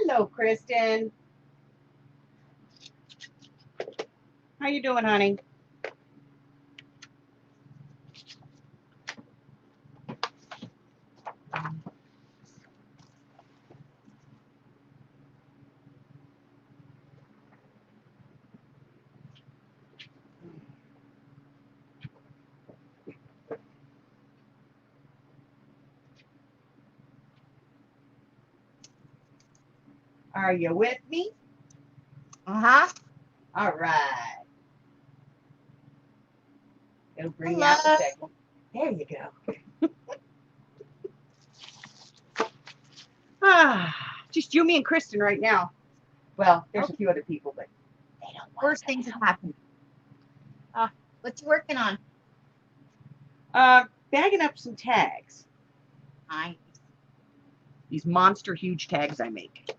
Hello, Kristen. How you doing, honey? Are you with me? Uh-huh. All right. It'll bring you Hello. out a second. There you go. Just you, me, and Kristen right now. Well, there's a few other people, but they don't want Worst things have happened. What you working on? bagging up some tags. Nice. These monster huge tags I make.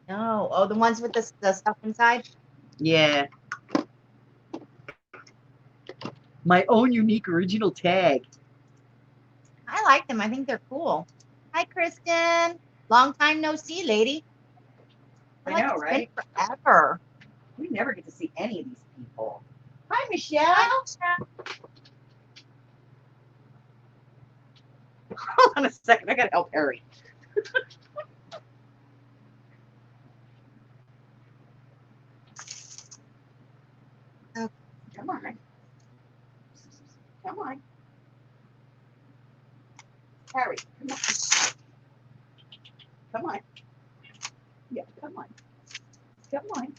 No. Oh, the ones with the stuff inside? Yeah. My own unique original tag. I like them. I think they're cool. Hi, Kristen. Long time no see, lady. I Like know, it's right? been forever. We never get to see any of these people. Hi, Michelle. Hi, Michelle. Hold on a second. I gotta help Harry. Okay. Come on. Come on. Harry, come on. Come on. Yeah, come on. Come on.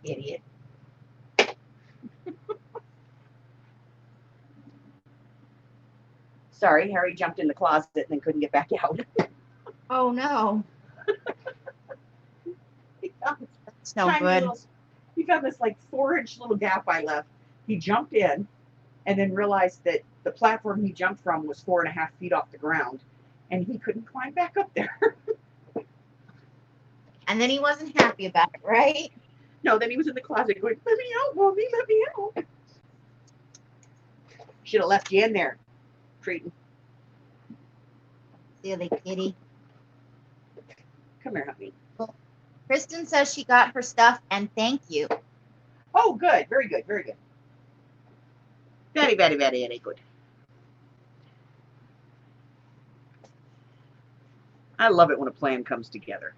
Idiot. Sorry, Harry jumped in the closet and then couldn't get back out. Oh, no. That's no Tiny good. little, he found this like 4-inch little gap I left. He jumped in and then realized that the platform he jumped from was 4.5 feet off the ground and he couldn't climb back up there. And then he wasn't happy about it, right? No, then he was in the closet going, "Let me out, Mommy, let me out." Should have left you in there, Cretin. Silly kitty. Come here, honey. Kristen says she got her stuff and thank you. Oh, good. Very good. Very good. Very, very, very, very good. I love it when a plan comes together.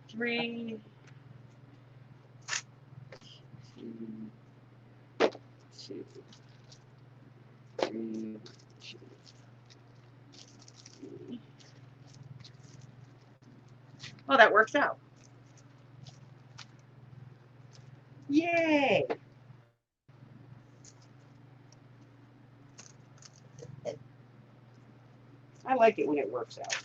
Three, two, three, two, three. Oh, that works out. Yay! I like it when it works out.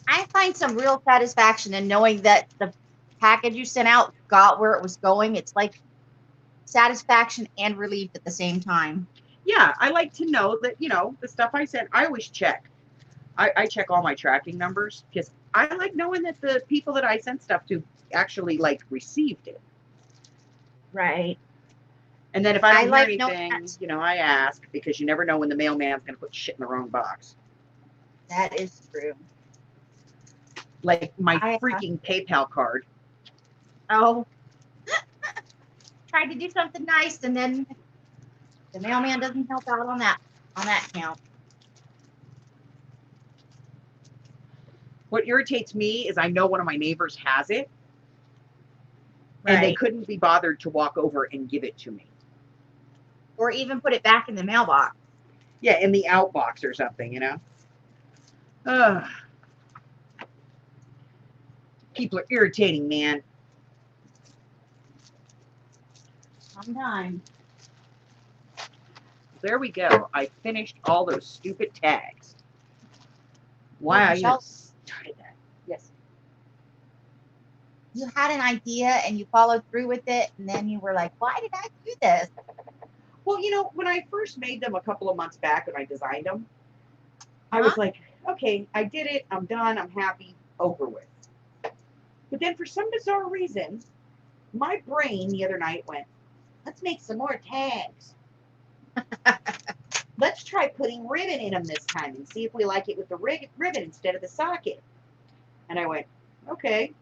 I find some real satisfaction in knowing that the package you sent out got where it was going. It's like satisfaction and relief at the same time. Yeah, I like to know that, the stuff I send, I always check. I check all my tracking numbers because I like knowing that the people that I sent stuff to actually like received it. Right. And then if I don't hear like anything, I ask because you never know when the mailman's going to put shit in the wrong box. That is true. Like my freaking PayPal card. Oh. Tried to do something nice and then the mailman doesn't help out on that count. What irritates me is I know one of my neighbors has it. Right. And they couldn't be bothered to walk over and give it to me. Or even put it back in the mailbox. Yeah, in the outbox or something, Ugh. People are irritating, man. Sometimes. There we go. I finished all those stupid tags. Why I even started that. Yes. You had an idea and you followed through with it, and then you were like, why did I do this? Well, when I first made them a couple of months back and I designed them, I was like, okay, I did it. I'm done. I'm happy. Over with. But then for some bizarre reason, my brain the other night went, let's make some more tags. Let's try putting ribbon in them this time and see if we like it with the ribbon instead of the socket. And I went, okay.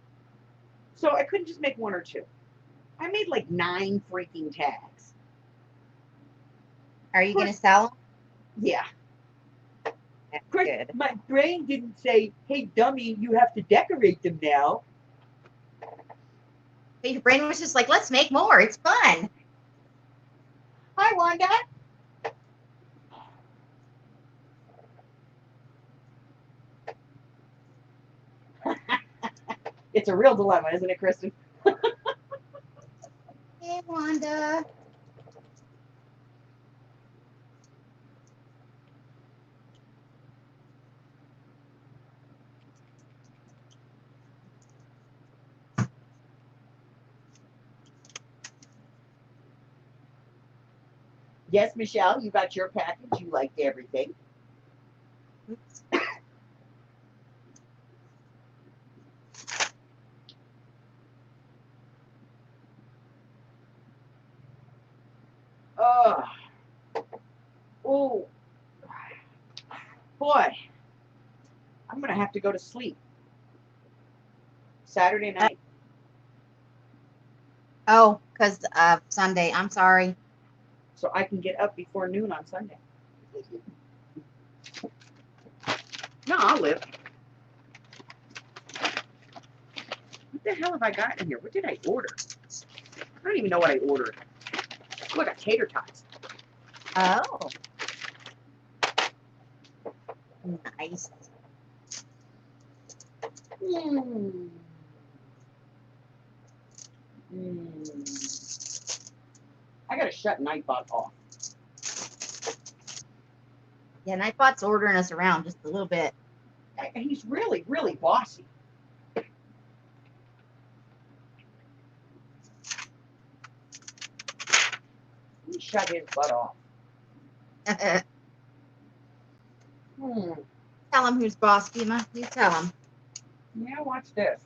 So I couldn't just make one or two. I made like 9 freaking tags. Are you going to sell them? Yeah. That's Of course, good. my brain didn't say, hey, dummy, you have to decorate them now. But your brain was just like, let's make more. It's fun. Hi, Wanda. It's a real dilemma, isn't it, Kristen? Hey, Wanda. Yes, Michelle, you got your package. You liked everything. Oops. Oh, boy. I'm going to have to go to sleep. Saturday night. Oh, because of Sunday. I'm sorry. So I can get up before noon on Sunday. No, I'll live. What the hell have I got in here? What did I order? I don't even know what I ordered. Oh, I got tater tots. Oh. Nice. Mm. I gotta shut Nightbot off. Yeah, Nightbot's ordering us around just a little bit. He's really, really bossy. He shut his butt off. Tell him who's boss, Dima. You tell him. Yeah, watch this.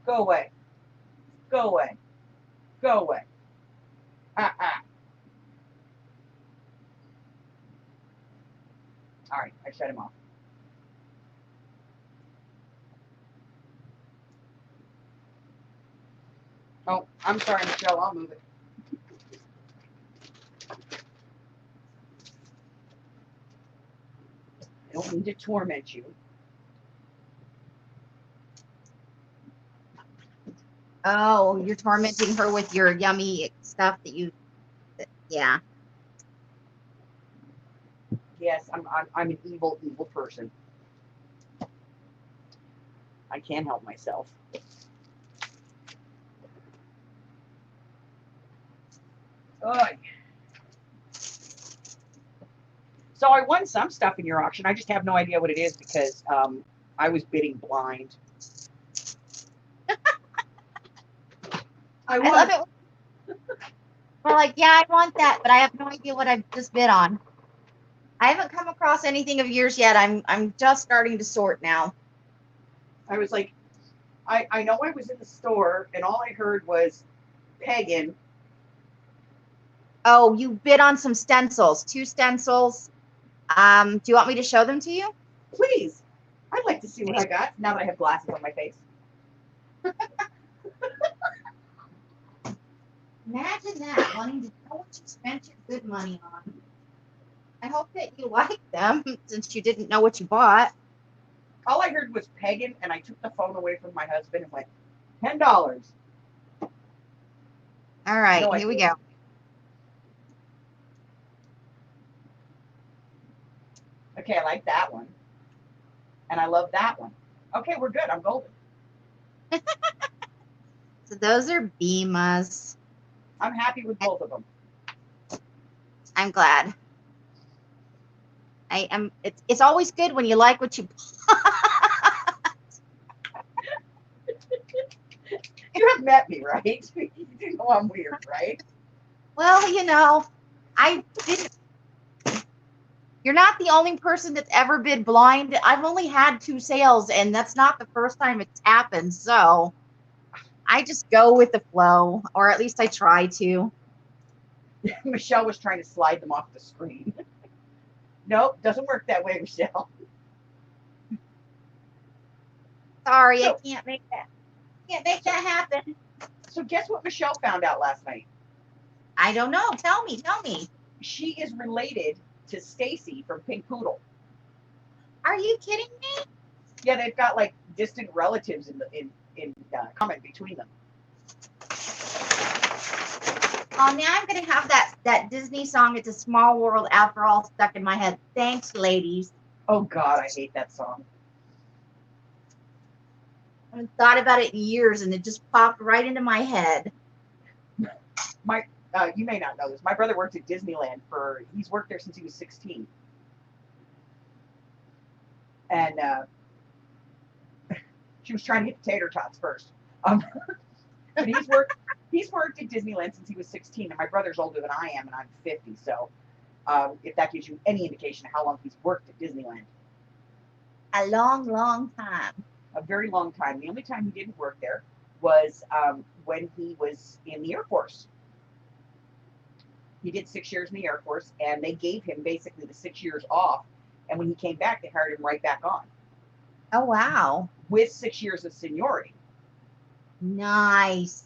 Go away. Go away. Go away. Ah. All right, I shut him off. Oh, I'm sorry, Michelle. I'll move it. I don't mean to torment you. Oh, you're tormenting her with your yummy stuff that you. Yeah. Yes, I'm an evil person. I can't help myself. Ugh. So I won some stuff in your auction. I just have no idea what it is because I was bidding blind. I love it. We're like, yeah, I want that, but I have no idea what I've just bid on. I haven't come across anything of yours yet. I'm just starting to sort now. I was like, I know I was in the store and all I heard was pagan. Oh, you bid on some stencils, 2 stencils. Do you want me to show them to you? Please. I'd like to see what I got now that I have glasses on my face. Imagine that, wanting to know what you spent your good money on. I hope that you like them since you didn't know what you bought. All I heard was pagan, and I took the phone away from my husband and went, $10. All right, No, here we go. Okay, I like that one. And I love that one. Okay, we're good. I'm golden. So those are Beamas. I'm happy with both of them. I'm glad. I am. It's always good when you like what you. You have met me, right? You know I'm weird, right? Well, you know, I didn't. You're not the only person that's ever bid blind. I've only had 2 sales, and that's not the first time it's happened. So I just go with the flow, or at least I try to. Michelle was trying to slide them off the screen. Nope, doesn't work that way, Michelle. Sorry, I So, can't make that happen. so guess what Michelle found out last night? I don't know. Tell me. She is related to Stacy from Pink Poodle. Are you kidding me? Yeah, they've got like distant relatives in common between them. Oh, now I'm gonna have that Disney song "It's a Small World After All" stuck in my head. Thanks, ladies. Oh God, I hate that song. I haven't thought about it in years, and it just popped right into my head. You may not know this. My brother worked at Disneyland he's worked there since he was 16. And she was trying to get the tater tots first. But he's worked at Disneyland since he was 16, and my brother's older than I am, and I'm 50. So if that gives you any indication of how long he's worked at Disneyland. A long, long time. A very long time. The only time he didn't work there was when he was in the Air Force. He did 6 years in the Air Force, and they gave him basically the 6 years off. And when he came back, they hired him right back on. Oh, wow. With 6 years of seniority. Nice.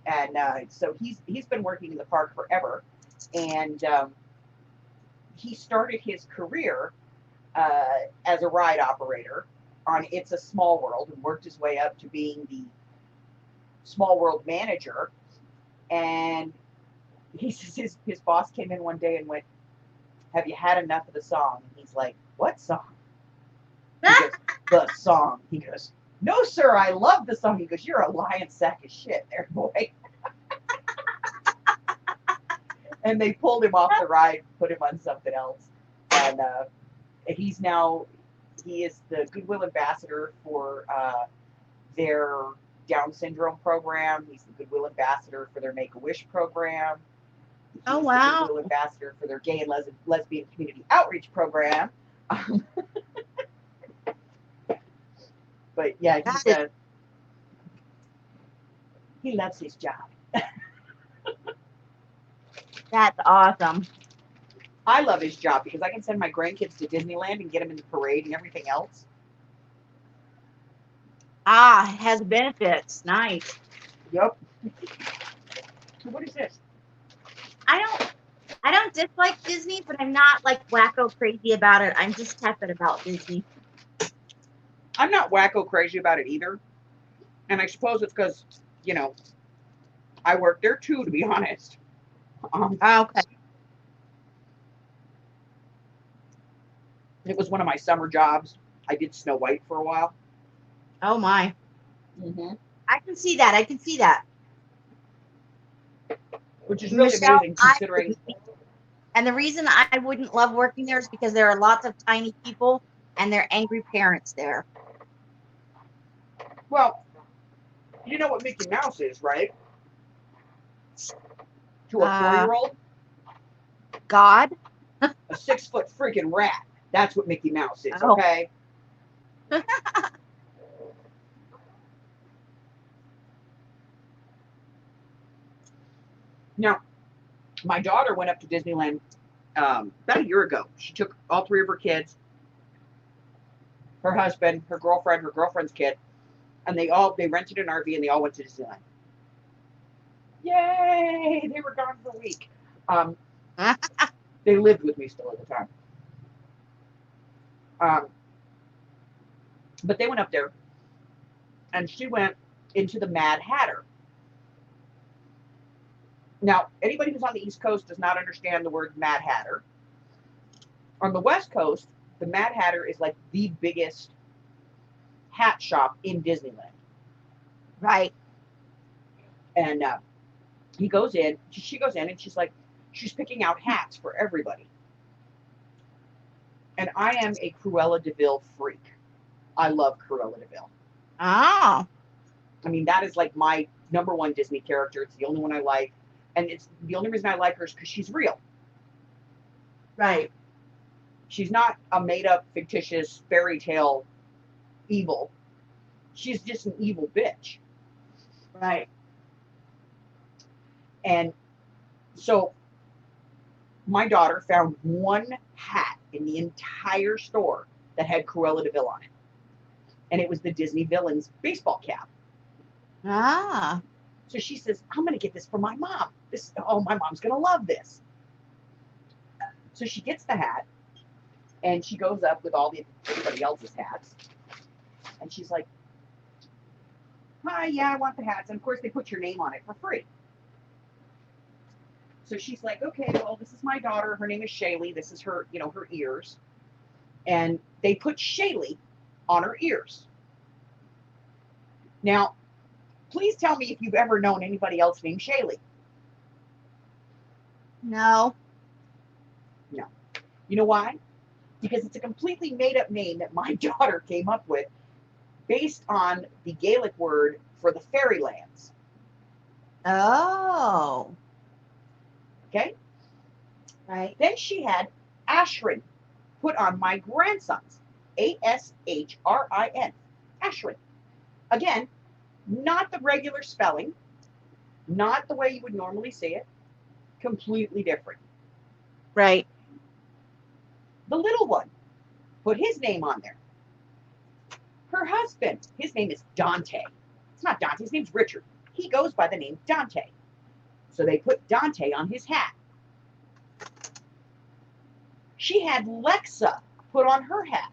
And so he's been working in the park forever. And he started his career as a ride operator on It's a Small World and worked his way up to being the Small World manager. And he says his boss came in one day and went, "Have you had enough of the song?" And he's like, "What song?" He goes, "The song." He goes, "No, sir, I love the song." He goes, "You're a lying sack of shit there, boy." And they pulled him off the ride, put him on something else. And he is the Goodwill ambassador for their Down syndrome program. He's the Goodwill ambassador for their Make-A-Wish program. Oh, wow. The Goodwill ambassador for their gay and lesbian community outreach program. But yeah, he loves his job. That's awesome. I love his job because I can send my grandkids to Disneyland and get them in the parade and everything else. Ah, it has benefits. Nice. Yep. So what is this? I don't dislike Disney, but I'm not like wacko crazy about it. I'm just tepid about Disney. I'm not wacko crazy about it either. And I suppose it's because, I work there too, to be honest. Okay. It was one of my summer jobs. I did Snow White for a while. Oh my. Mm-hmm. I can see that. Which is really Michelle, amazing considering. And the reason I wouldn't love working there is because there are lots of tiny people and they're angry parents there. Well, you know what Mickey Mouse is, right? To a 4-year-old? God? A 6-foot freaking rat. That's what Mickey Mouse is, Oh. okay? Now, my daughter went up to Disneyland about a year ago. She took all 3 of her kids, her husband, her girlfriend, her girlfriend's kid, and they rented an RV and they all went to Disneyland. Yay! They were gone for a week. They lived with me still at the time. But they went up there, and she went into the Mad Hatter. Now, anybody who's on the East Coast does not understand the word Mad Hatter. On the West Coast, the Mad Hatter is like the biggest hat shop in Disneyland. Right. And she goes in, and she's picking out hats for everybody. And I am a Cruella de Vil freak. I love Cruella de Vil. Oh. I mean, that is like my number one Disney character. It's the only one I like. And it's the only reason I like her is because she's real. Right. She's not a made-up, fictitious fairy tale evil. She's just an evil bitch. Right. And so my daughter found one hat in the entire store that had Cruella de Vil on it. And it was the Disney Villains baseball cap. Ah. So she says, I'm going to get this for my mom. My mom's going to love this. So she gets the hat and she goes up with everybody else's hats. And she's like, hi, yeah, I want the hats. And of course they put your name on it for free. So she's like, okay, well, this is my daughter. Her name is Shaylee. This is her, her ears. And they put Shaylee on her ears. Now, please tell me if you've ever known anybody else named Shaylee. No. No. You know why? Because it's a completely made-up name that my daughter came up with based on the Gaelic word for the fairylands. Oh. Okay? Right. Then she had Ashrin put on my grandsons. Ashrin. Ashrin. Again, not the regular spelling, not the way you would normally see it, completely different. Right. The little one put his name on there. Her husband, his name is Dante. It's not Dante, his name's Richard. He goes by the name Dante. So they put Dante on his hat. She had Lexa put on her hat.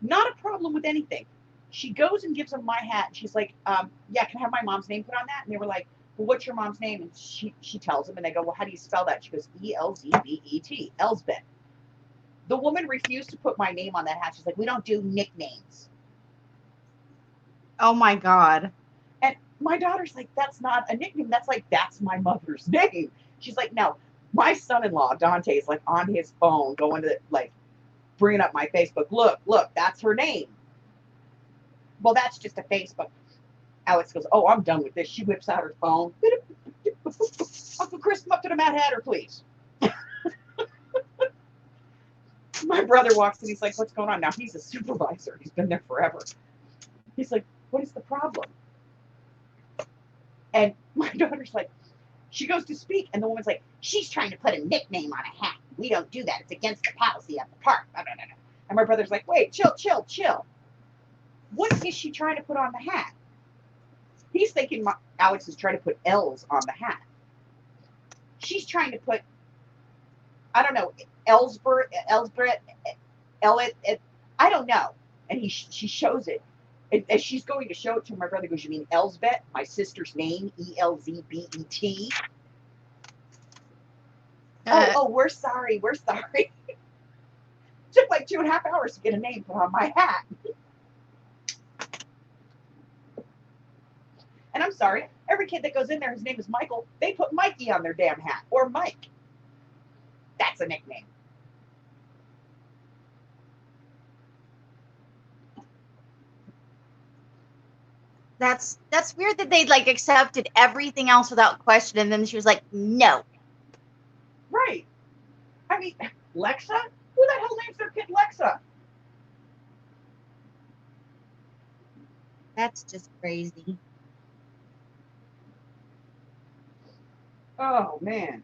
Not a problem with anything. She goes and gives them my hat. She's like, yeah, can I have my mom's name put on that? And they were like, well, what's your mom's name? And she tells them, and they go, well, how do you spell that? She goes, Elzbet, Elsbeth. The woman refused to put my name on that hat. She's like, we don't do nicknames. Oh my God. And my daughter's like, that's not a nickname. That's my mother's name. She's like, no. My son-in-law, Dante, is like on his phone going to bringing up my Facebook. Look, that's her name. Well, that's just a Facebook. Alex goes, oh, I'm done with this. She whips out her phone. Uncle Chris, come up to the Mad Hatter, please. My brother walks in. He's like, what's going on? Now, he's a supervisor. He's been there forever. He's like, what is the problem? And my daughter's like, she goes to speak, and the woman's like, she's trying to put a nickname on a hat. We don't do that. It's against the policy of the park. And my brother's like, wait, chill. What is she trying to put on the hat? He's thinking Alex is trying to put L's on the hat. She's trying to put, I don't know, Elsbert, I don't know. And she shows it. As she's going to show it to my brother, goes, you mean Elsbeth, my sister's name, Elzbet? Oh, we're sorry. Took like 2.5 hours to get a name put on my hat. And I'm sorry, every kid that goes in there, his name is Michael, they put Mikey on their damn hat, or Mike. That's a nickname. That's weird that they accepted everything else without question, and then she was like, no. Right. I mean, Lexa? Who the hell names their kid Lexa? That's just crazy. Oh, man.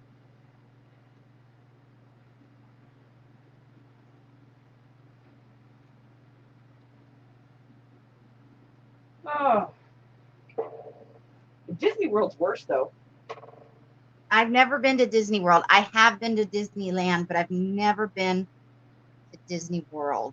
Oh. Disney World's worse, though. I've never been to Disney World. I have been to Disneyland, but I've never been to Disney World.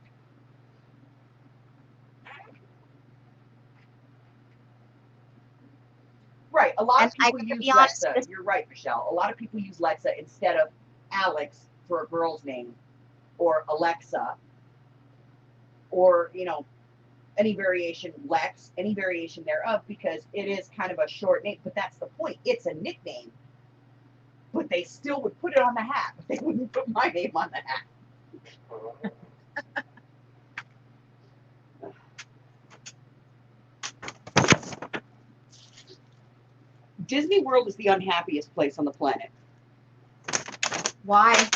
Right. A lot of people use Lexa. Honest, You're right, Michelle. A lot of people use Lexa instead of Alex for a girl's name, or Alexa, or, any variation, Lex, any variation thereof, because it is kind of a short name. But that's the point. It's a nickname. But they still would put it on the hat, but they wouldn't put my name on the hat. Disney World is the unhappiest place on the planet. Why?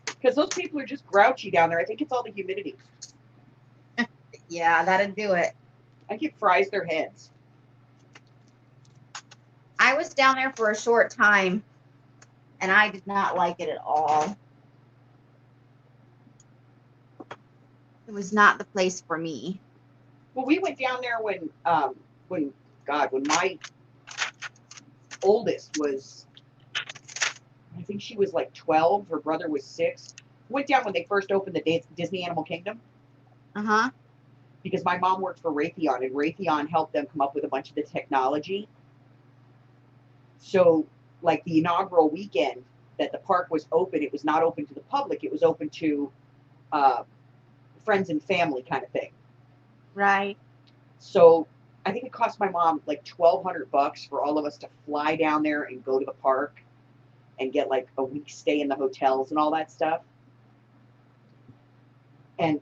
Because those people are just grouchy down there. I think it's all the humidity. Yeah, that'd do it. I think it fries their heads. I was down there for a short time, and I did not like it at all. It was not the place for me. Well, we went down there when my oldest was, I think she was like 12. Her brother was 6. Went down when they first opened the Disney Animal Kingdom. Uh-huh. Because my mom worked for Raytheon, and Raytheon helped them come up with a bunch of the technology. So, like the inaugural weekend that the park was open, it was not open to the public. It was open to friends and family kind of thing. Right. So I think it cost my mom like $1,200 for all of us to fly down there and go to the park and get like a week stay in the hotels and all that stuff. And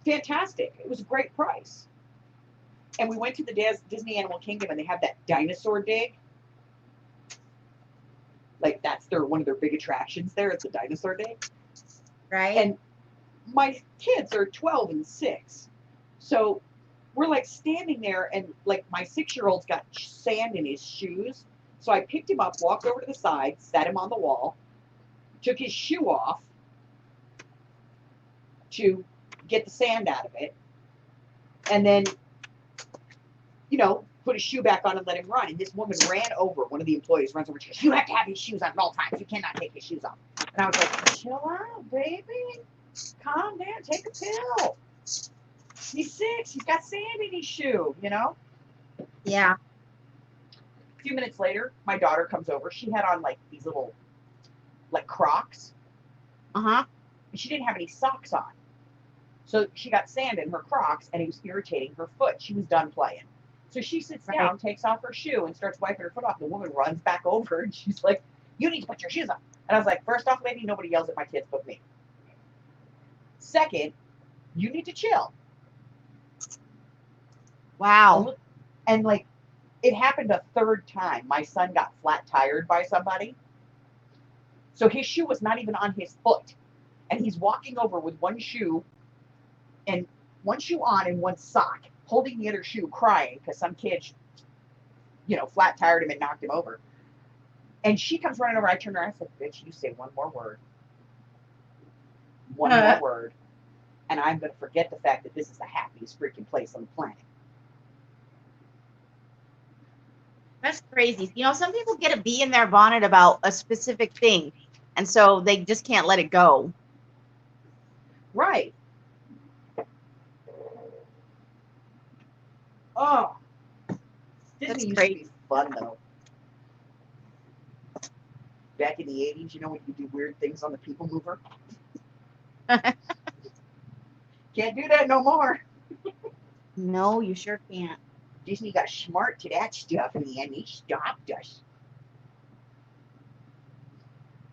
fantastic. It was a great price. And we went to the Disney Animal Kingdom, and they have that dinosaur dig. Like that's one of their big attractions there. It's a dinosaur dig. Right. And my kids are 12 and 6. So we're like standing there, and like my 6-year-old's got sand in his shoes. So I picked him up, walked over to the side, sat him on the wall, took his shoe off to get the sand out of it, and then, put his shoe back on and let him run. And this woman ran over, one of the employees runs over, she goes, "You have to have his shoes on at all times. You cannot take his shoes off." And I was like, "Chill out, baby. Calm down. Take a pill. He's 6. He's got sand in his shoe, Yeah. A few minutes later, my daughter comes over. She had on like these little, like Crocs. Uh-huh. And she didn't have any socks on. So she got sand in her Crocs, and it was irritating her foot. She was done playing. So she sits down, takes off her shoe, and starts wiping her foot off. The woman runs back over, and she's like, "You need to put your shoes on." And I was like, first off, lady, nobody yells at my kids but me. Second, you need to chill. Wow. And like, it happened a third time. My son got flat tired by somebody. So his shoe was not even on his foot. And he's walking over with one shoe on and one sock, holding the other shoe, crying because some kid, flat tired him and knocked him over. And she comes running over. I turned around. I said, "Bitch, you say one more word. One more word. And I'm going to forget the fact that this is the happiest freaking place on the planet." That's crazy. Some people get a bee in their bonnet about a specific thing, and so they just can't let it go. Right. Oh. Disney used to be fun, though. Back in the 80s, when you do weird things on the People Mover? Can't do that no more. No, you sure can't. Disney got smart to that stuff in the end. They stopped us.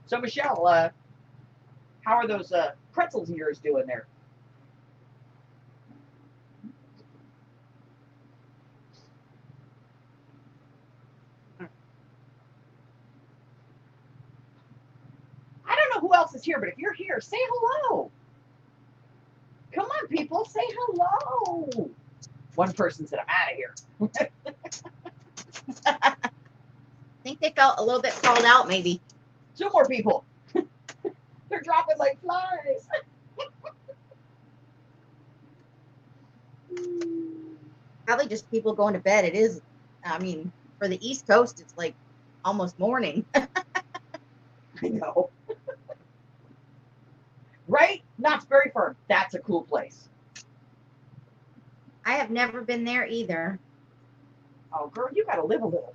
So, Michelle, how are those pretzels of yours doing there? I don't know who else is here, but if you're here, say hello. Come on, people, say hello. One person said, "I'm out of here." I think they felt a little bit called out, maybe. 2 more people. They're dropping like flies. Probably just people going to bed. It is, for the East Coast, it's like almost morning. I know. Right? Knott's Berry Farm. That's a cool place. I have never been there either. Oh, girl, you gotta live a little.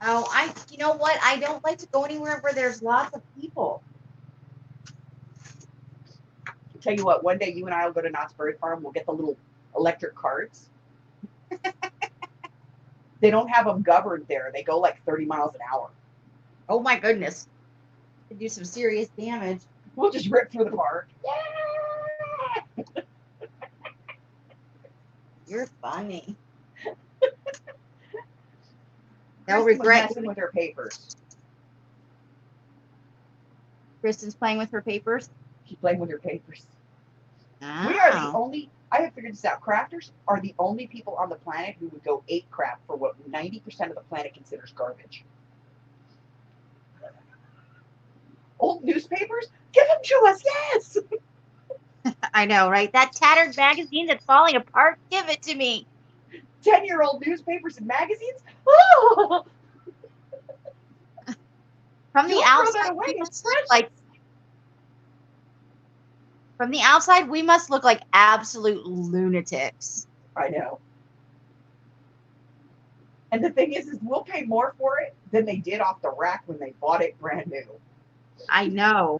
Oh, you know what? I don't like to go anywhere where there's lots of people. I'll tell you what, one day you and I will go to Knott's Berry Farm. We'll get the little electric carts. They don't have them governed there. They go like 30 miles an hour. Oh my goodness. Could do some serious damage. We'll just rip through the park. Yeah! You're funny. They'll regret messing with her papers. Kristen's playing with her papers. She's playing with her papers. Ah. We are the only, I have figured this out. Crafters are the only people on the planet who would go ape crap for what 90% of the planet considers garbage. Old newspapers? Give them to us, yes! I know, right? That tattered magazine that's falling apart, give it to me. 10-year-old newspapers and magazines? Oh! From the Don't outside, throw that away. we It's must look precious. from the outside, we must look like absolute lunatics. I know. And the thing is we'll pay more for it than they did off the rack when they bought it brand new. I know.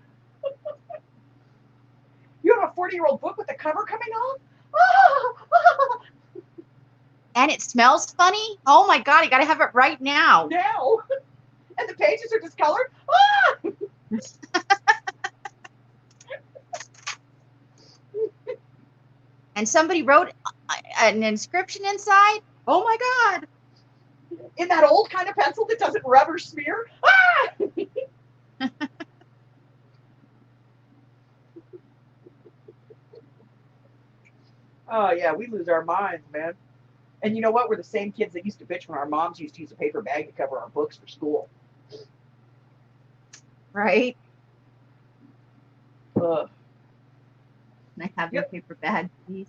You have a 40-year-old book with the cover coming off? Ah! And it smells funny. Oh my God, I gotta have it right now. Now. And the pages are discolored? Ah! And somebody wrote an inscription inside. Oh my God. In that old kind of pencil that doesn't rub or smear? Ah! Oh, yeah, we lose our minds, man. And you know what? We're the same kids that used to bitch when our moms used to use a paper bag to cover our books for school. Right? Ugh. Can I have your paper bag, please?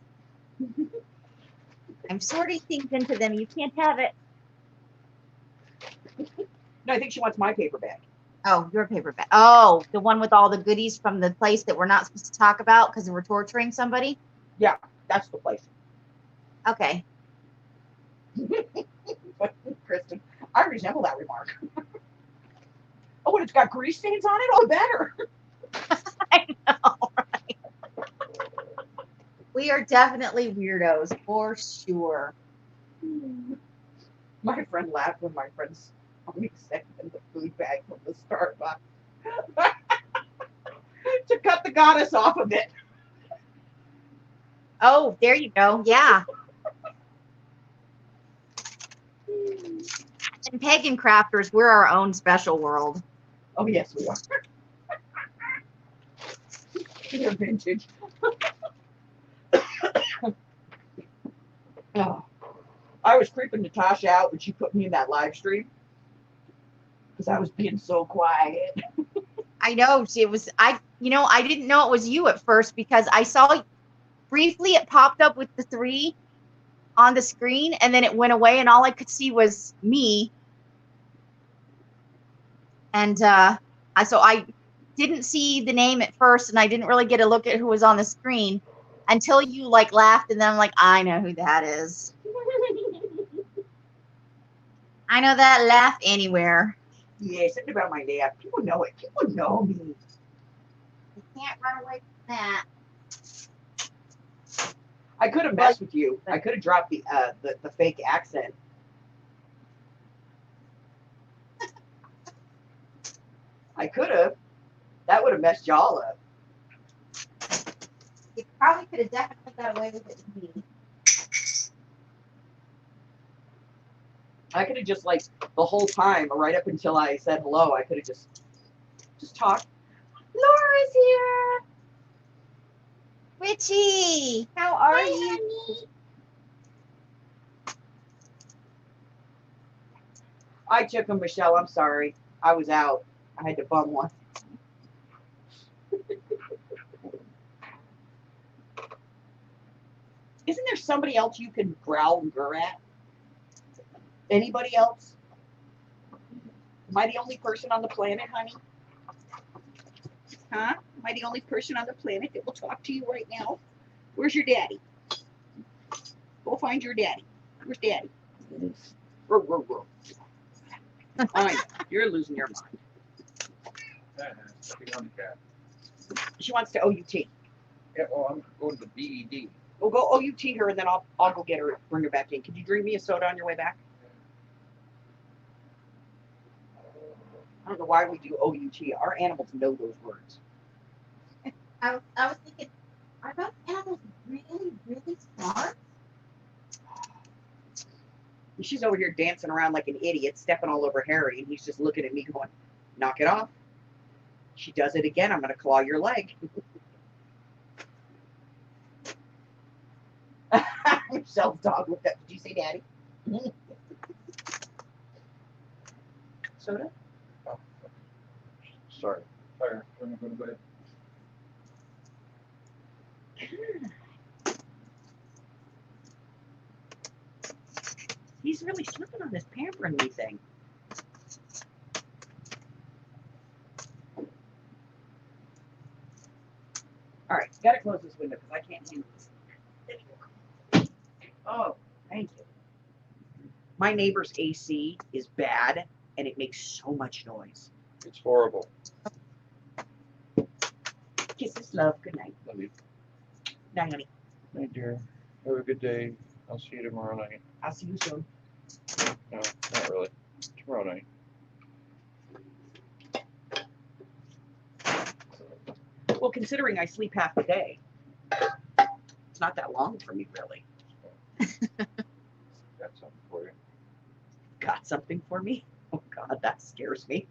I'm sorting things into them. You can't have it. No, I think she wants my paper bag. Oh, your paper bag. Oh, the one with all the goodies from the place that we're not supposed to talk about because we're torturing somebody? Yeah, that's the place. Okay. Kristen, I resemble that remark. Oh, and it's got grease stains on it? Oh, better. I know, right? We are definitely weirdos, for sure. My friend laughed when my friends saw me send them the food bag from the Starbucks to cut the goddess off of it. Oh, there you go. Yeah. And pagan crafters, we're our own special world. Oh, yes, we are. They're vintage. Oh, I was creeping Natasha out when she put me in that live stream because I was being so quiet. I know. It was, I didn't know it was you at first because I saw briefly it popped up with the 3 on the screen and then it went away and all I could see was me. And so I didn't see the name at first and I didn't really get a look at who was on the screen until you like laughed and then I'm like, I know who that is. I know that laugh anywhere. Yeah, something about my laugh. People know it. People know me. You can't run away from that. I could have messed with you. I could have dropped the fake accent. I could have. That would have messed y'all up. You probably could have definitely got away with it with me. I could have just like the whole time, right up until I said hello, I could have just talked. Laura's here. Richie, how are Hi, you? honey. I took him, Michelle. I'm sorry. I was out. I had to bum one. Isn't there somebody else you can growl and grr at? Anybody else? Am I the only person on the planet, honey? Huh? Am I the only person on the planet that will talk to you right now? Where's your daddy? Go find your daddy. Where's daddy? Ruh, ruh, ruh. I know. You're losing your mind. She wants to OUT. Yeah, well, I'm going to BED. We'll go OUT her and then I'll go get her, bring her back in. Can you drink me a soda on your way back? I don't know why we do OUT. Our animals know those words. I was thinking, are those animals really, really smart? She's over here dancing around like an idiot, stepping all over Harry, and he's just looking at me going, knock it off. She does it again, I'm going to claw your leg. Michelle's dog looked up. Did you say daddy? Soda? Oh, sorry. Sorry. I'm going to go ahead. He's really slipping on this pampering me thing. All right, gotta close this window because I can't handle this. Oh, thank you. My neighbor's AC is bad and it makes so much noise. It's horrible. Kisses, love, good night. Love you. Night, honey. Night, dear. Have a good day. I'll see you tomorrow night. I'll see you soon. No, not really. Tomorrow night. Well, considering I sleep half the day, it's not that long for me, really. Got something for you. Got something for me? Oh, God, that scares me.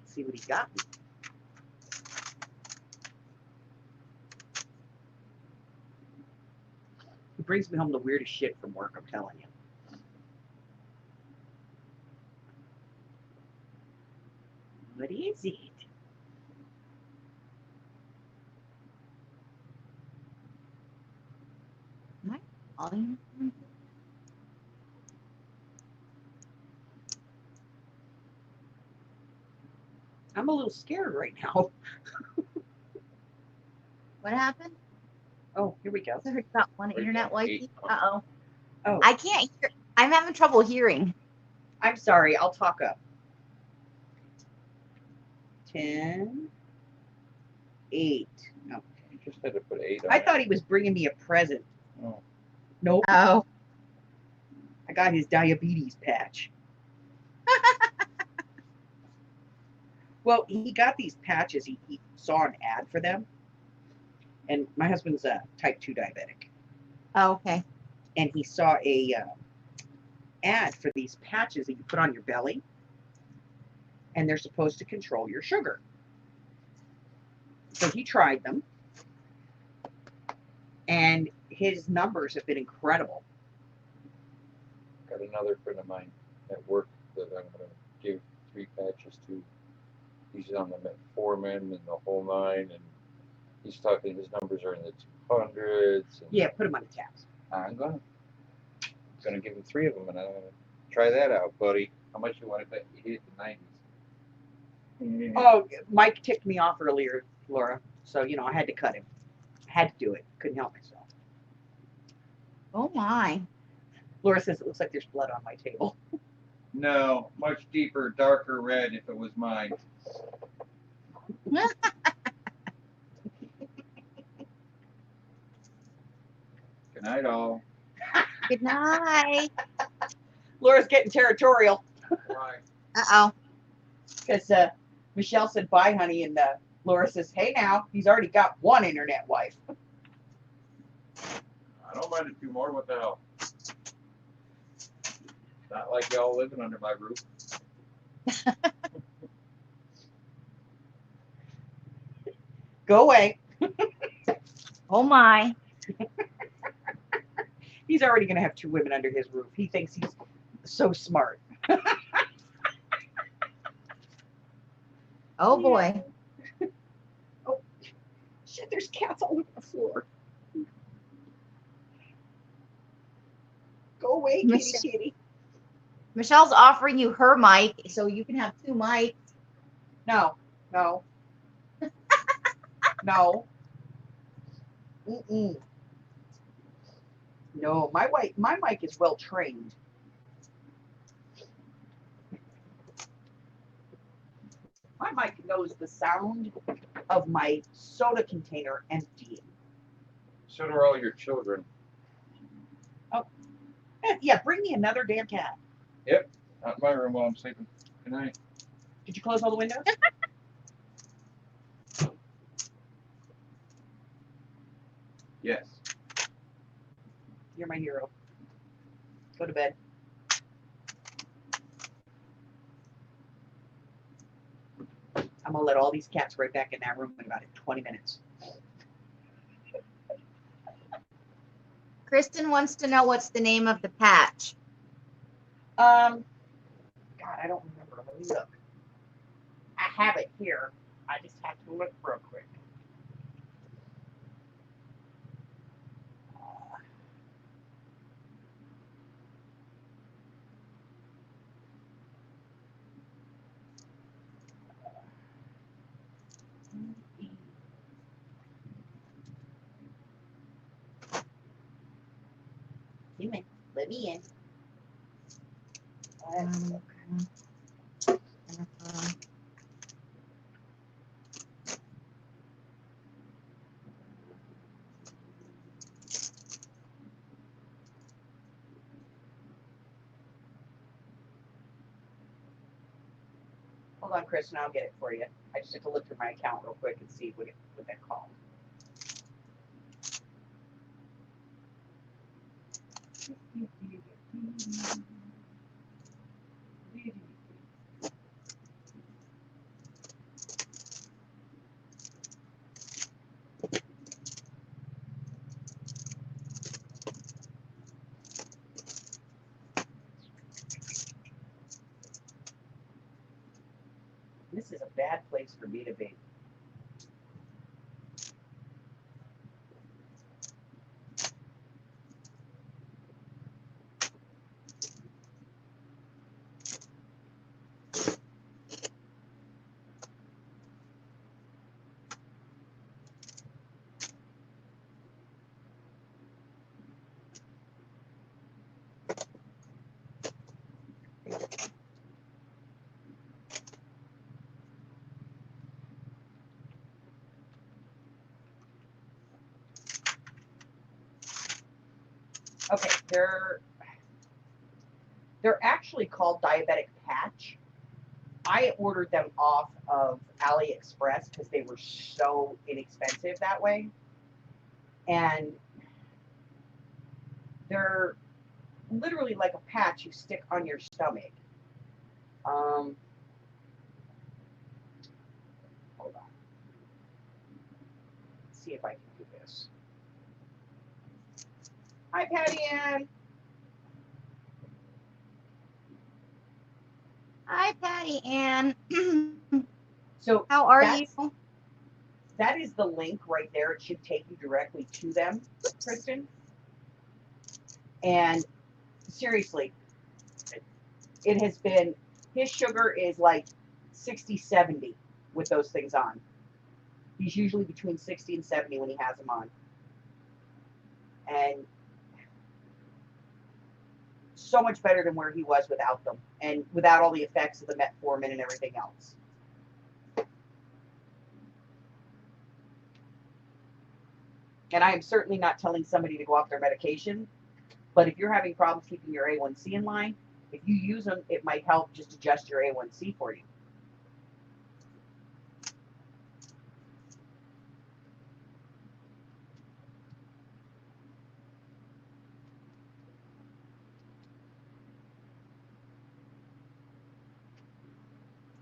See what he got me. He brings me home the weirdest shit from work, I'm telling you. What is it? Volume. I'm a little scared right now. What happened? Oh, here we go. I heard about one Right internet down, wifey. 8. Uh-oh. Oh, I can't hear. I'm having trouble hearing. I'm sorry. I'll talk up. 10, 8. Oh. You just had to put 8 on I it. thought he was bringing me a present. Oh. Nope. Oh. I got his diabetes patch. Well, he got these patches. He saw an ad for them. And my husband's a type 2 diabetic. Oh, okay. And he saw a ad for these patches that you put on your belly. And they're supposed to control your sugar. So he tried them. And his numbers have been incredible. Got another friend of mine at work that I'm going to give 3 patches to. He's on the metformin and the whole 9, and he's talking. His numbers are in the 200s. And Yeah, put them on the tabs. I'm gonna give him 3 of them, and I'm gonna try that out, buddy. How much you want to bet you hit the 90s? Oh, Mike ticked me off earlier, Laura. So, you know, I had to cut him. I had to do it. Couldn't help myself. Oh my. Laura says it looks like there's blood on my table. No, much deeper, darker red if it was mine. Good night, all. Good night. Laura's getting territorial Bye. Uh-oh. because Michelle said, bye, honey. And Laura says, hey, now, he's already got one internet wife. I don't mind a few more. What the hell? Not like y'all living under my roof. Go away. Oh my. He's already going to have 2 women under his roof. He thinks he's so smart. Oh boy. Oh, shit, there's cats all over the floor. Go away, kitty, Michelle. kitty. Michelle's offering you her mic, so you can have 2 mics. No, no. No. Mm-mm. No, my mic is well trained. My mic knows the sound of my soda container emptying. So do all your children. Yeah, bring me another damn cat. Not in my room while I'm sleeping. Good night. Did you close all the windows? Yes. You're my hero. Go to bed. I'm gonna let all these cats right back in that room in about 20 minutes. Kristen wants to know what's the name of the patch. God, I don't remember. Let me look. I have it here. I just have to look real quick. Human, let me in. Let's look. Hold on, Chris, and I'll get it for you. I just have to look through my account real quick and see what that called. This is a bad place for me to be. Okay, they're actually called diabetic patch. I ordered them off of AliExpress because they were so inexpensive that way. And they're literally like a patch you stick on your stomach. Hold on. Let's see if I can do this. Hi, Patty Ann. Hi, Patty Ann. So how are you? That is the link right there. It should take you directly to them, Kristen. And seriously, it has been, his sugar is like 60, 70 with those things on. He's usually between 60 and 70 when he has them on. And so much better than where he was without them and without all the effects of the metformin and everything else. And I am certainly not telling somebody to go off their medication, but if you're having problems keeping your A1C in line, if you use them, it might help just adjust your A1C for you.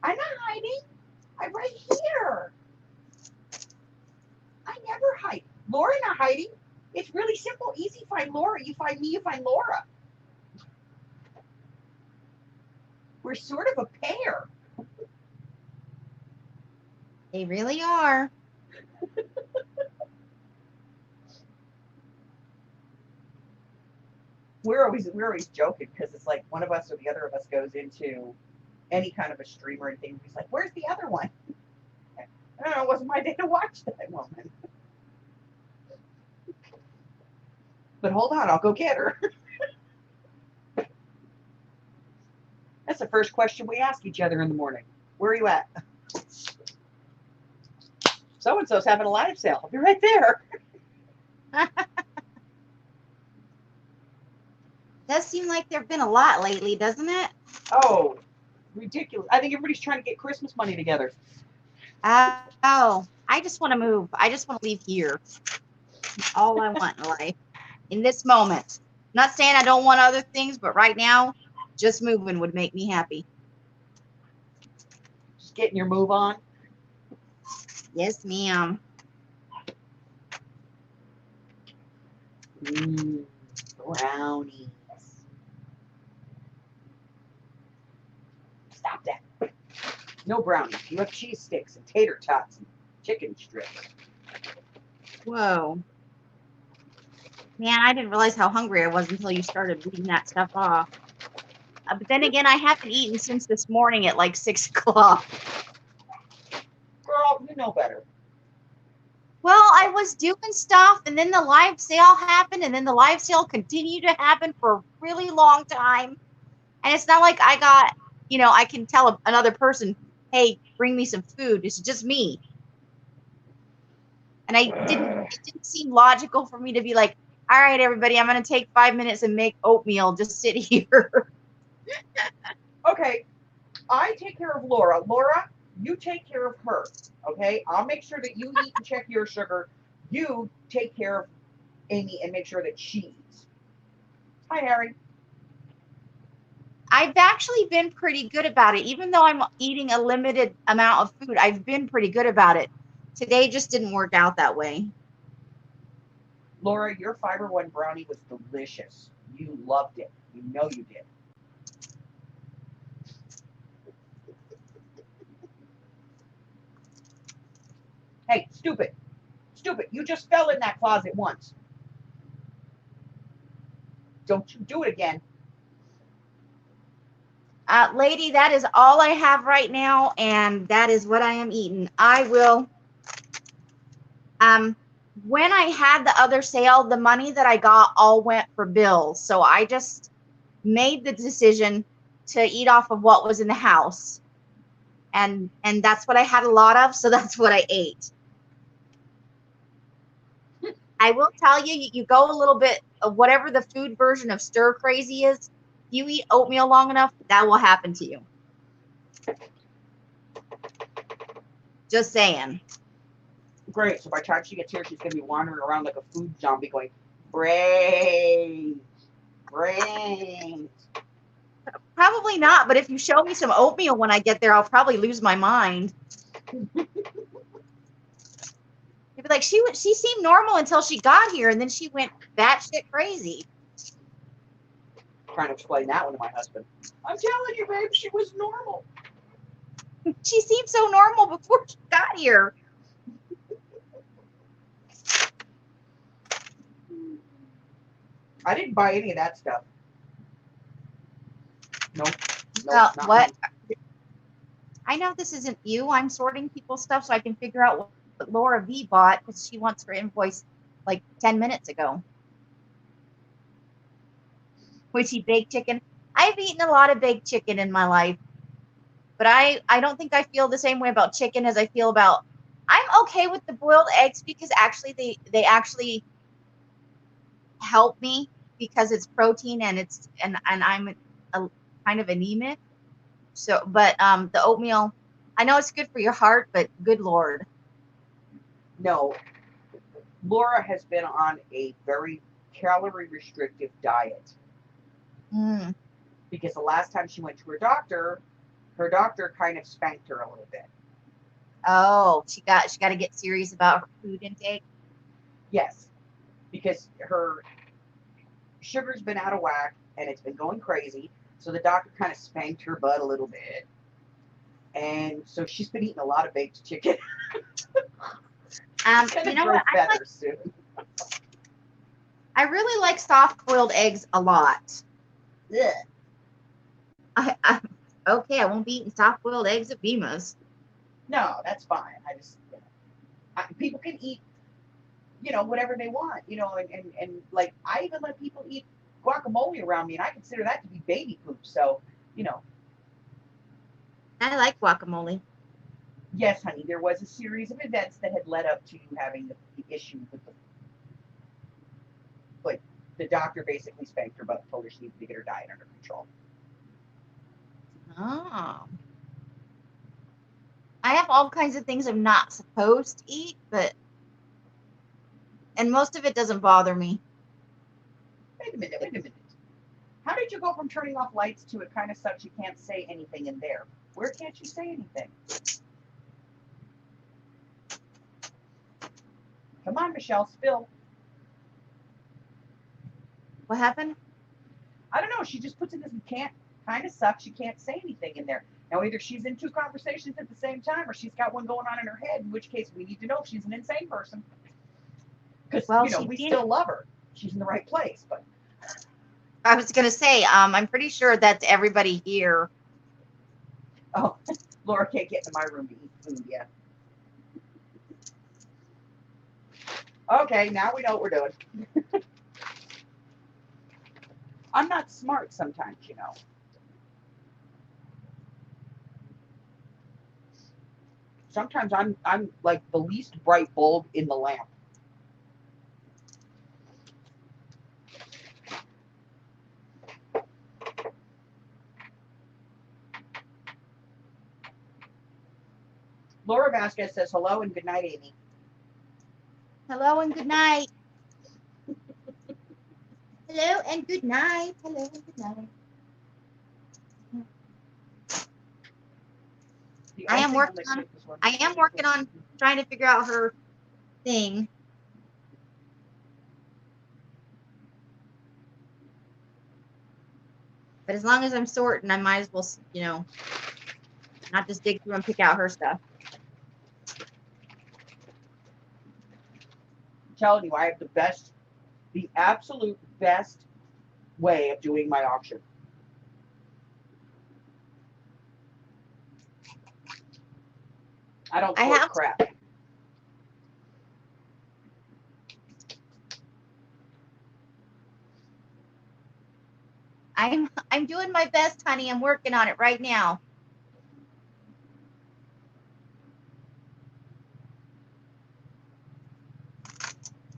I'm not hiding. I'm right here. I never hide. Laura not hiding. It's really simple, easy. Find Laura. You find me, you find Laura. We're sort of a pair. They really are. We're always joking because it's like one of us or the other of us goes into any kind of a stream or anything. He's like, "Where's the other one?" I don't know. It wasn't my day to watch that woman. But hold on, I'll go get her. That's the first question we ask each other in the morning. Where are you at? So-and-so's having a live sale. I'll be right there. Does seem like there have been a lot lately, doesn't it? Oh, ridiculous. I think everybody's trying to get Christmas money together. Oh, I just want to move. I just want to leave here. That's all I want in life. In this moment. Not saying I don't want other things, but right now, just moving would make me happy. Just getting your move on. Yes, ma'am. Brownies. Stop that. No brownies. You have cheese sticks and tater tots and chicken strips. Whoa. Man, I didn't realize how hungry I was until you started reading that stuff off. But then again, I haven't eaten since this morning at like 6 o'clock. Girl, you know better. Well, I was doing stuff, and then the live sale happened, and then the live sale continued to happen for a really long time. And it's not like I got, I can tell another person, hey, bring me some food. It's just me. And it didn't seem logical for me to be like, all right, everybody, I'm going to take 5 minutes and make oatmeal. Just sit here. Okay, I take care of Laura. Laura, you take care of her. Okay, I'll make sure that you eat and check your sugar. You take care of Amy and make sure that she eats. Hi, Harry. I've actually been pretty good about it. Even though I'm eating a limited amount of food, I've been pretty good about it. Today just didn't work out that way. Laura, your Fiber One brownie was delicious. You loved it. You know you did. Hey, stupid. Stupid. You just fell in that closet once. Don't you do it again. Lady, that is all I have right now, and that is what I am eating. I will, when I had the other sale, the money that I got all went for bills. So I just made the decision to eat off of what was in the house. And that's what I had a lot of, so that's what I ate. I will tell you, you go a little bit of whatever the food version of stir crazy is. You eat oatmeal long enough, that will happen to you. Just saying. Great. So by the time she gets here, she's going to be wandering around like a food zombie going, brains, brains. Probably not, but if you show me some oatmeal when I get there, I'll probably lose my mind. You'd be like, she seemed normal until she got here, and then she went batshit crazy. Trying to explain that one to my husband. I'm telling you, babe, she was normal. She seemed so normal before she got here. I didn't buy any of that stuff. Nope. Well, Not what? me. I know this isn't you. I'm sorting people's stuff so I can figure out what Laura V bought because she wants her invoice like 10 minutes ago. Was she baked chicken? I've eaten a lot of baked chicken in my life, but I don't think I feel the same way about chicken as I feel about. I'm okay with the boiled eggs because actually they actually help me because it's protein and I'm a kind of anemic. So, but the oatmeal, I know it's good for your heart, but good Lord. No. Laura has been on a very calorie restrictive diet. Because the last time she went to her doctor kind of spanked her a little bit. Oh, she got to get serious about her food intake. Yes, because her sugar's been out of whack and it's been going crazy. So the doctor kind of spanked her butt a little bit, and so she's been eating a lot of baked chicken. You know what? I really like soft-boiled eggs a lot. Ugh. Okay, I won't be eating soft-boiled eggs at Bima's. No, that's fine. I just, people can eat, whatever they want, and like I even let people eat guacamole around me, and I consider that to be baby poop. So, I like guacamole. Yes, honey, there was a series of events that had led up to you having the issue with but the doctor basically spanked her butt and told her she needed to get her diet under control. Oh. I have all kinds of things I'm not supposed to eat, and most of it doesn't bother me. Wait a minute. How did you go from turning off lights to it kind of sucks you can't say anything in there? Where can't you say anything? Come on, Michelle, spill. What happened? I don't know. She just puts it in can't. Kind of sucks. She can't say anything in there. Now, either she's in 2 conversations at the same time, or she's got one going on in her head. In which case, we need to know if she's an insane person. Because Well, we did. still love her. She's in the right place. But I was gonna say, I'm pretty sure that's everybody here. oh, Laura can't get into my room to eat food yet. Okay, now we know what we're doing. I'm not smart sometimes, you know. Sometimes I'm like the least bright bulb in the lamp. Laura Vasquez says hello and good night, Amy. Hello and good night. Hello and good night. Hello and good night. I am working on trying to figure out her thing. But as long as I'm sorting, I might as well, not just dig through and pick out her stuff. I'm telling you, I have the absolute best way of doing my auction. I don't sort crap. I'm doing my best, honey. I'm working on it right now.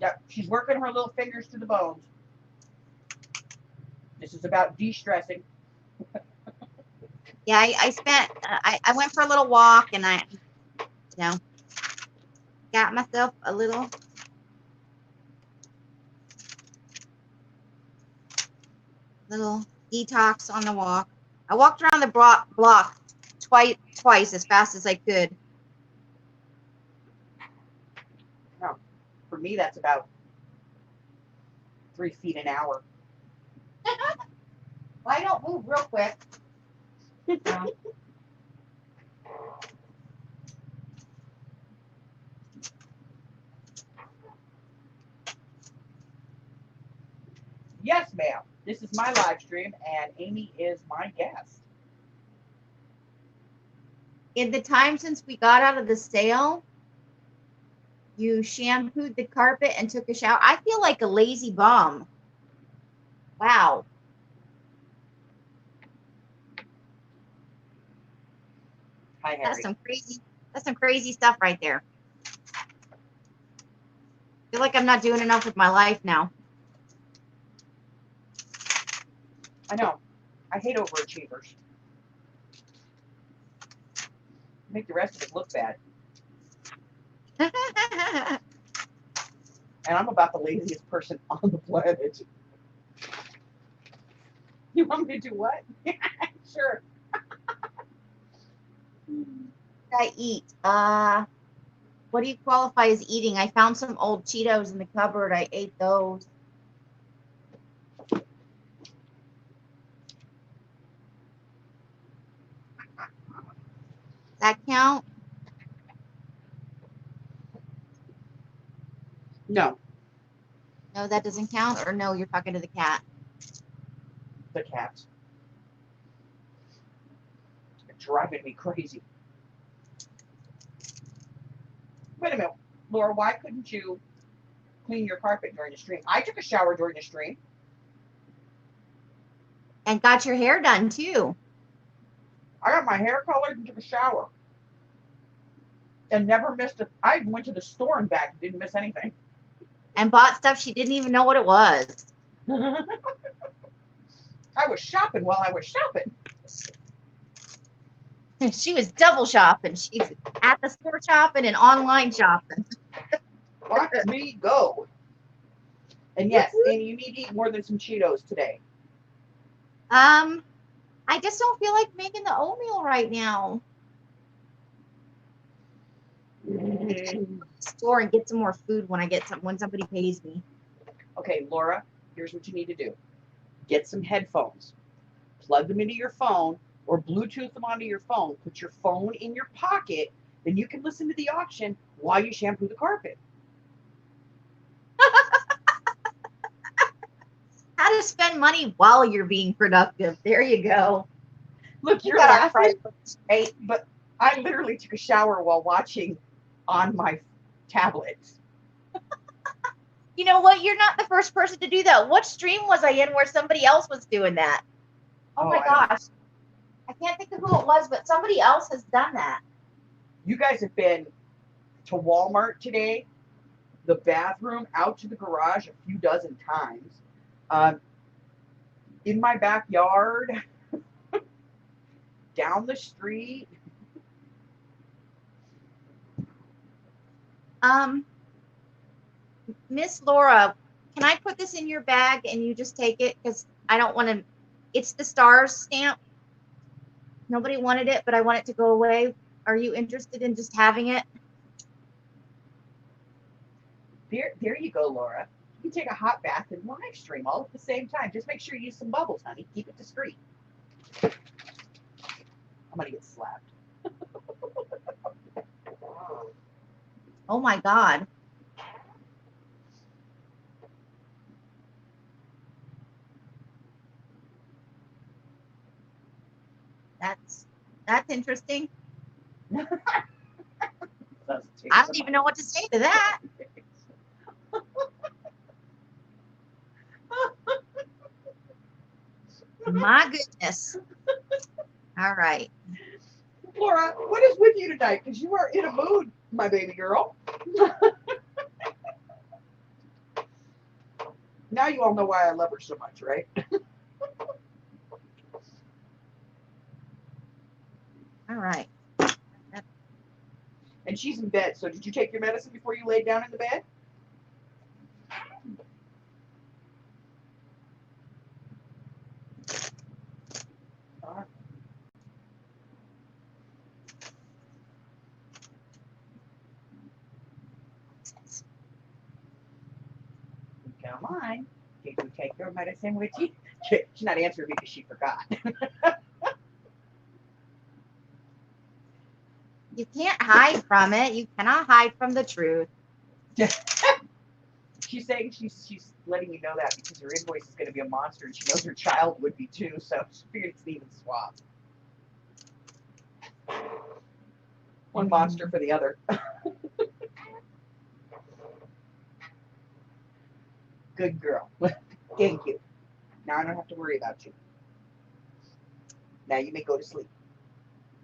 Yep, she's working her little fingers to the bones. This is about de-stressing. Yeah, I went for a little walk and I got myself a little detox on the walk. I walked around the block twice as fast as I could. No, for me, that's about 3 feet an hour. Well, I don't move real quick. Yes, ma'am. This is my live stream, and Amy is my guest. In the time since we got out of the sale, you shampooed the carpet and took a shower. I feel like a lazy bum. Wow. Hi, Harry. That's some crazy stuff right there. I feel like I'm not doing enough with my life now. I know. I hate overachievers. Make the rest of it look bad. And I'm about the laziest person on the planet. You want me to do what? Sure. I eat. What do you qualify as eating? I found some old Cheetos in the cupboard. I ate those. That count? No. No, that doesn't count? Or no, you're talking to the cat? The cats. They're driving me crazy. Wait a minute. Laura, why couldn't you clean your carpet during the stream? I took a shower during the stream. And got your hair done, too. I got my hair colored and took a shower. And never missed a... I went to the store and back and didn't miss anything. And bought stuff she didn't even know what it was. I was shopping while I was shopping. She was double shopping. She's at the store shopping and online shopping. Watch me go. And yes, Amy, you need to eat more than some Cheetos today. I just don't feel like making the oatmeal right now. store and get some more food when somebody pays me. Okay, Laura, here's what you need to do. Get some headphones. Plug them into your phone or Bluetooth them onto your phone. Put your phone in your pocket. Then you can listen to the auction while you shampoo the carpet. How to spend money while you're being productive. There you go. Look, you're got our laughing, priorities straight. but I literally took a shower while watching on my tablet. You know what? You're not the first person to do that. What stream was I in where somebody else was doing that? Oh my I don't- gosh. I can't think of who it was, but somebody else has done that. You guys have been to Walmart today, the bathroom, out to the garage a few dozen times. In my backyard, down the street. Miss Laura, can I put this in your bag and you just take it? Because I don't want to, it's the stars stamp. Nobody wanted it, but I want it to go away. Are you interested in just having it? There you go, Laura. You can take a hot bath and live stream all at the same time. Just make sure you use some bubbles, honey. Keep it discreet. I'm gonna get slapped. Oh my God. That's interesting. I don't even know what to say to that. My goodness. All right. Laura, what is with you tonight? Because you are in a mood, my baby girl. Now you all know why I love her so much, right? All right. And she's in bed. So did you take your medicine before you laid down in the bed? Come on. Did you take your medicine with you? She's not answering me because she forgot. You can't hide from it. You cannot hide from the truth. She's saying she's letting you know that because her invoice is going to be a monster and she knows her child would be too, so she figured it's an even swap. One monster for the other. Good girl. Thank you. Now I don't have to worry about you. Now you may go to sleep.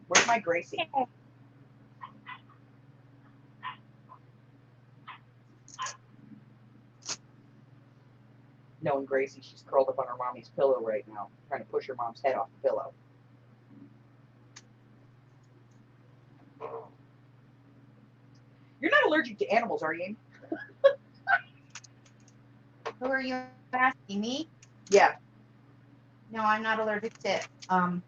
Where's my Gracie? Knowing Gracie, she's curled up on her mommy's pillow right now, trying to push her mom's head off the pillow. You're not allergic to animals, are you? Who are you asking me? Yeah. No, I'm not allergic to. I'm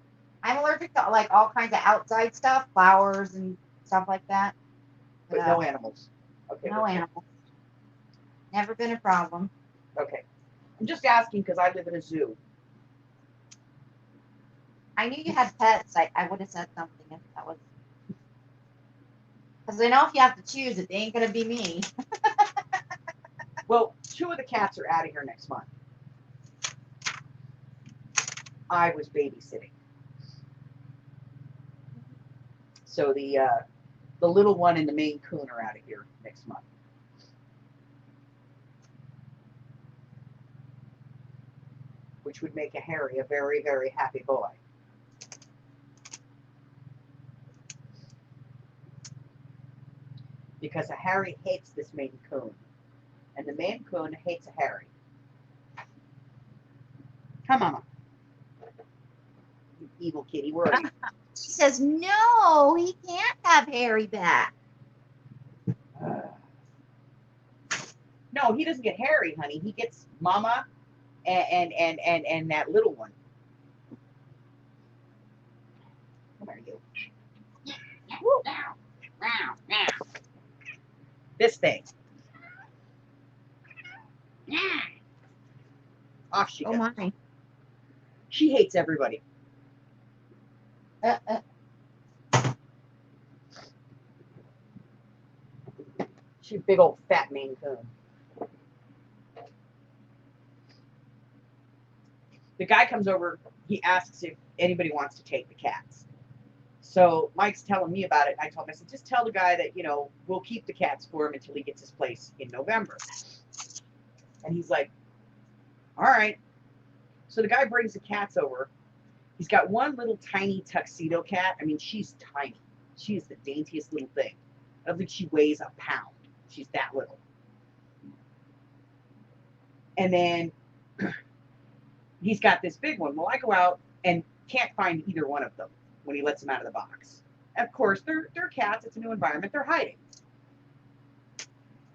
allergic to like all kinds of outside stuff, flowers and stuff like that. But no animals. Okay. No animals. Never been a problem. Okay. I'm just asking because I live in a zoo. I knew you had pets. I would have said something if that was. Because I know if you have to choose it, they ain't gonna be me. Well, 2 of the cats are out of here next month. I was babysitting. So the little one and the Maine Coon are out of here next month. Which would make a Harry a very, very happy boy. Because a Harry hates this Maine Coon. And the Maine Coon hates a Harry. Come on. You evil kitty, where are you? She says, no, he can't have Harry back. No, he doesn't get Harry, honey. He gets Mama and that little one. Come here, you. thing. Off she Oh goes. my. She hates everybody. She's a big old fat Maine Coon. The guy comes over, he asks if anybody wants to take the cats. So Mike's telling me about it. And I told him, I said, just tell the guy that, you know, we'll keep the cats for him until he gets his place in November. And he's like, all right. So the guy brings the cats over. He's got one little tiny tuxedo cat. I mean, she's tiny. She is the daintiest little thing. I don't think she weighs a pound. She's that little. And then he's got this big one. Well, I go out and can't find either one of them when he lets them out of the box. Of course, they're cats. It's a new environment. They're hiding.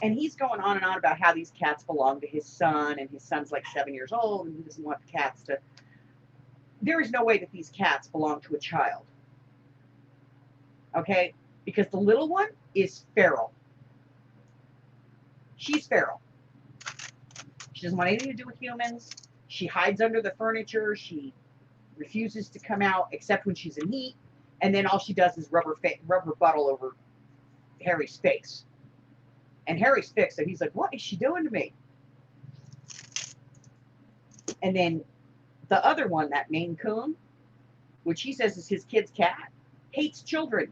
And he's going on and on about how these cats belong to his son, and his son's like 7 years old, and he doesn't want the cats to. There is no way that these cats belong to a child. Okay? Because the little one is feral. She's feral. She doesn't want anything to do with humans. She hides under the furniture. She refuses to come out except when she's in heat. And then all she does is rubber butt all over Harry's face. And Harry's fixed, so he's like, what is she doing to me? And then the other one, that Maine Coon, which he says is his kid's cat, hates children.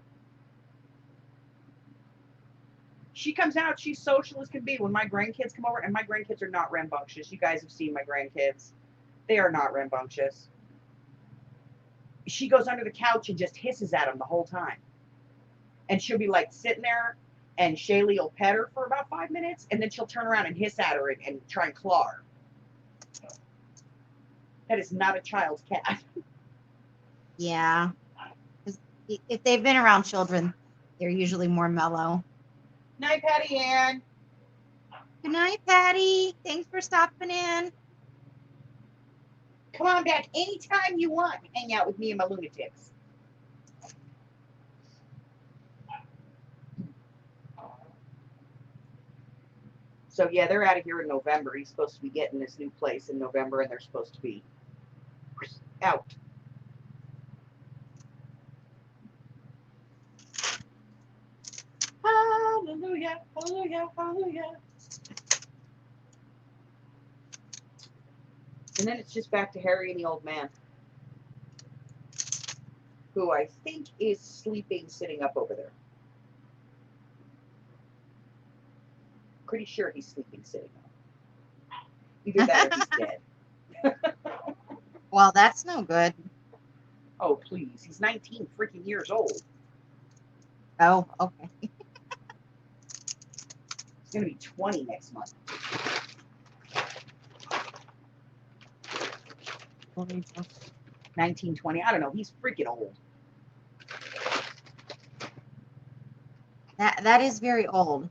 She comes out, she's social as can be when my grandkids come over, and my grandkids are not rambunctious. You guys have seen my grandkids. They are not rambunctious. She goes under the couch and just hisses at them the whole time. And she'll be like sitting there, and Shaylee will pet her for about 5 minutes, and then she'll turn around and hiss at her and try and claw her. That is not a child's cat. Yeah. 'Cause if they've been around children, they're usually more mellow. Night, Patty Ann. Good night, Patty. Thanks for stopping in. Come on back anytime you want. Hang out with me and my lunatics. So yeah, they're out of here in November. He's supposed to be getting this new place in November, and they're supposed to be out. Hallelujah, hallelujah, hallelujah. And then it's just back to Harry and the old man, who I think is sleeping, sitting up over there. Pretty sure he's sleeping, sitting up. Either that or he's dead. Well, that's no good. Oh, please. He's 19 freaking years old. Oh, okay. He's going to be 20 next month. 19, 20. I don't know. He's freaking old. That is very old.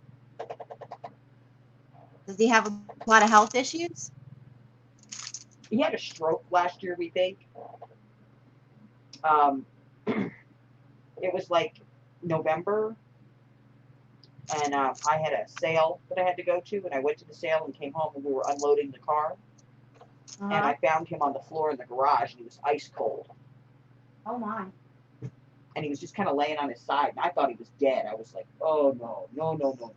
Does he have a lot of health issues? He had a stroke last year, we think. It was like November, and I had a sale that I had to go to, and I went to the sale and came home, and we were unloading the car, and I found him on the floor in the garage, and he was ice cold. Oh my. And he was just kind of laying on his side, and I thought he was dead. I was like, oh, no, no, no, no, no.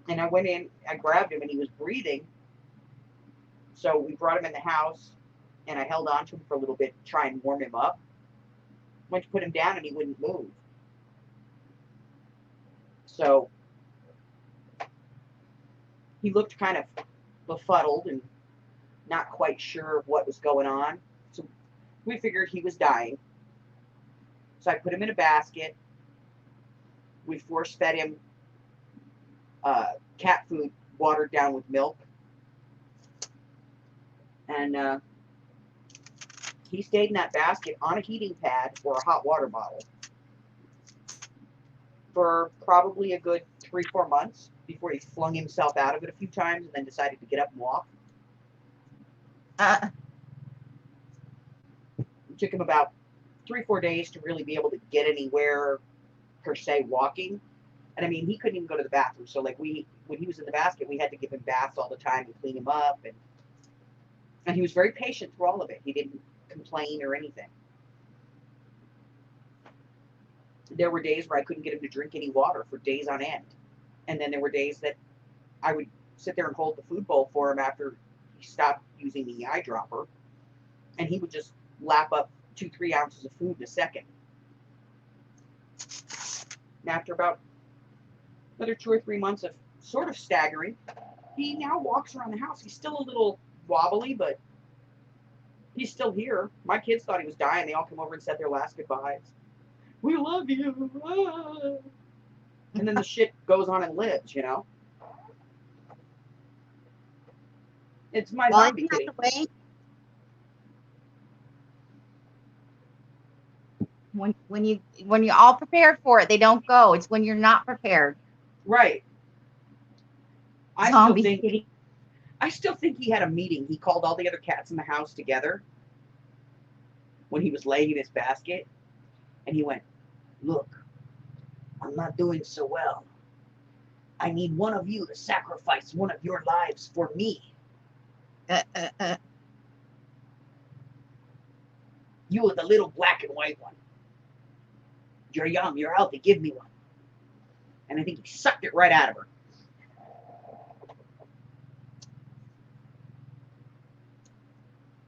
And I went in, I grabbed him, and he was breathing. So we brought him in the house, and I held on to him for a little bit to try and warm him up. Went to put him down, and he wouldn't move. So he looked kind of befuddled and not quite sure of what was going on. So we figured he was dying. So I put him in a basket. We force-fed him cat food watered down with milk. And he stayed in that basket on a heating pad or a hot water bottle for probably a good 3-4 months before he flung himself out of it a few times and then decided to get up and walk. It took him about 3-4 days to really be able to get anywhere, per se, walking. And I mean, he couldn't even go to the bathroom. So like when he was in the basket, we had to give him baths all the time to clean him up, and he was very patient through all of it. He didn't complain or anything. There were days where I couldn't get him to drink any water for days on end. And then there were days that I would sit there and hold the food bowl for him after he stopped using the eyedropper, and he would just lap up 2-3 ounces of food in a second. And after about another 2 or 3 months of sort of staggering, he now walks around the house. He's still a little wobbly, but he's still here. My kids thought he was dying. They all come over and said their last goodbyes. We love you. Ah. And then the shit goes on and lives, you know? It's my zombie kitty. When you're all prepared for it, they don't go. It's when you're not prepared. Right. Zombie kitty. I still think he had a meeting. He called all the other cats in the house together when he was laying in his basket, and he went, "Look, I'm not doing so well. I need one of you to sacrifice one of your lives for me. You are the little black and white one. You're young, you're healthy, give me one." And I think he sucked it right out of her.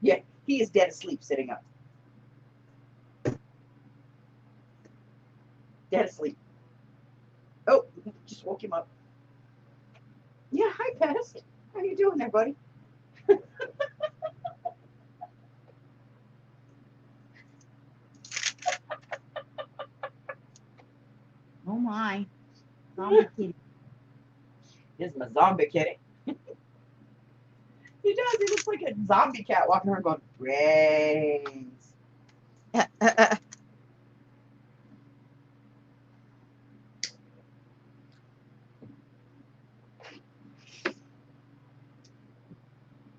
Yeah, he is dead asleep sitting up. Dead asleep. Oh, just woke him up. Yeah, hi, Pest. How you doing there, buddy? Oh my. Zombie kitty. This is my zombie kitty. He does. He looks like a zombie cat walking around going, brains.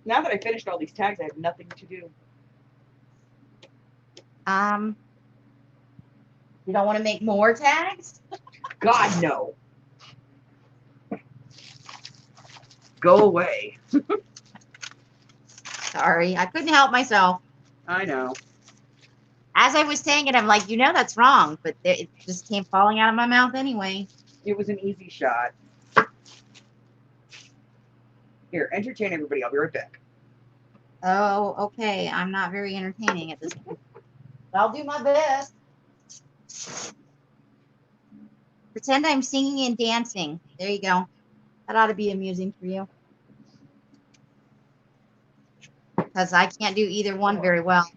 Now that I finished all these tags, I have nothing to do. You don't want to make more tags? God, no. Go away. Sorry, I couldn't help myself. I know. As I was saying it, I'm like, that's wrong, but it just came falling out of my mouth anyway. It was an easy shot. Here, entertain everybody. I'll be right back. Oh, okay. I'm not very entertaining at this point. But I'll do my best. Pretend I'm singing and dancing. There you go. That ought to be amusing for you. Because I can't do either one very well.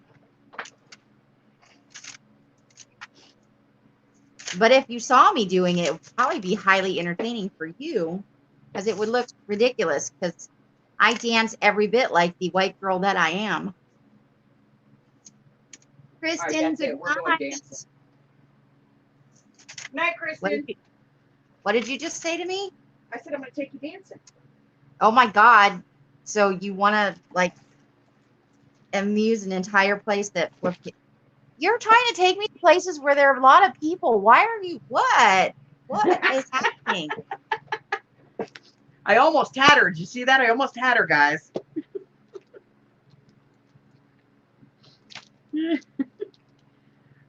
But if you saw me doing it, it would probably be highly entertaining for you. Because it would look ridiculous. Because I dance every bit like the white girl that I am. Kristen, good night. Night, Kristen. What did you just say to me? I said I'm going to take you dancing. Oh my God. So you want to like amuse an entire place that you're trying to take me to places where there are a lot of people. Why are you, what is happening? I almost had her. Did you see that? I almost had her, guys.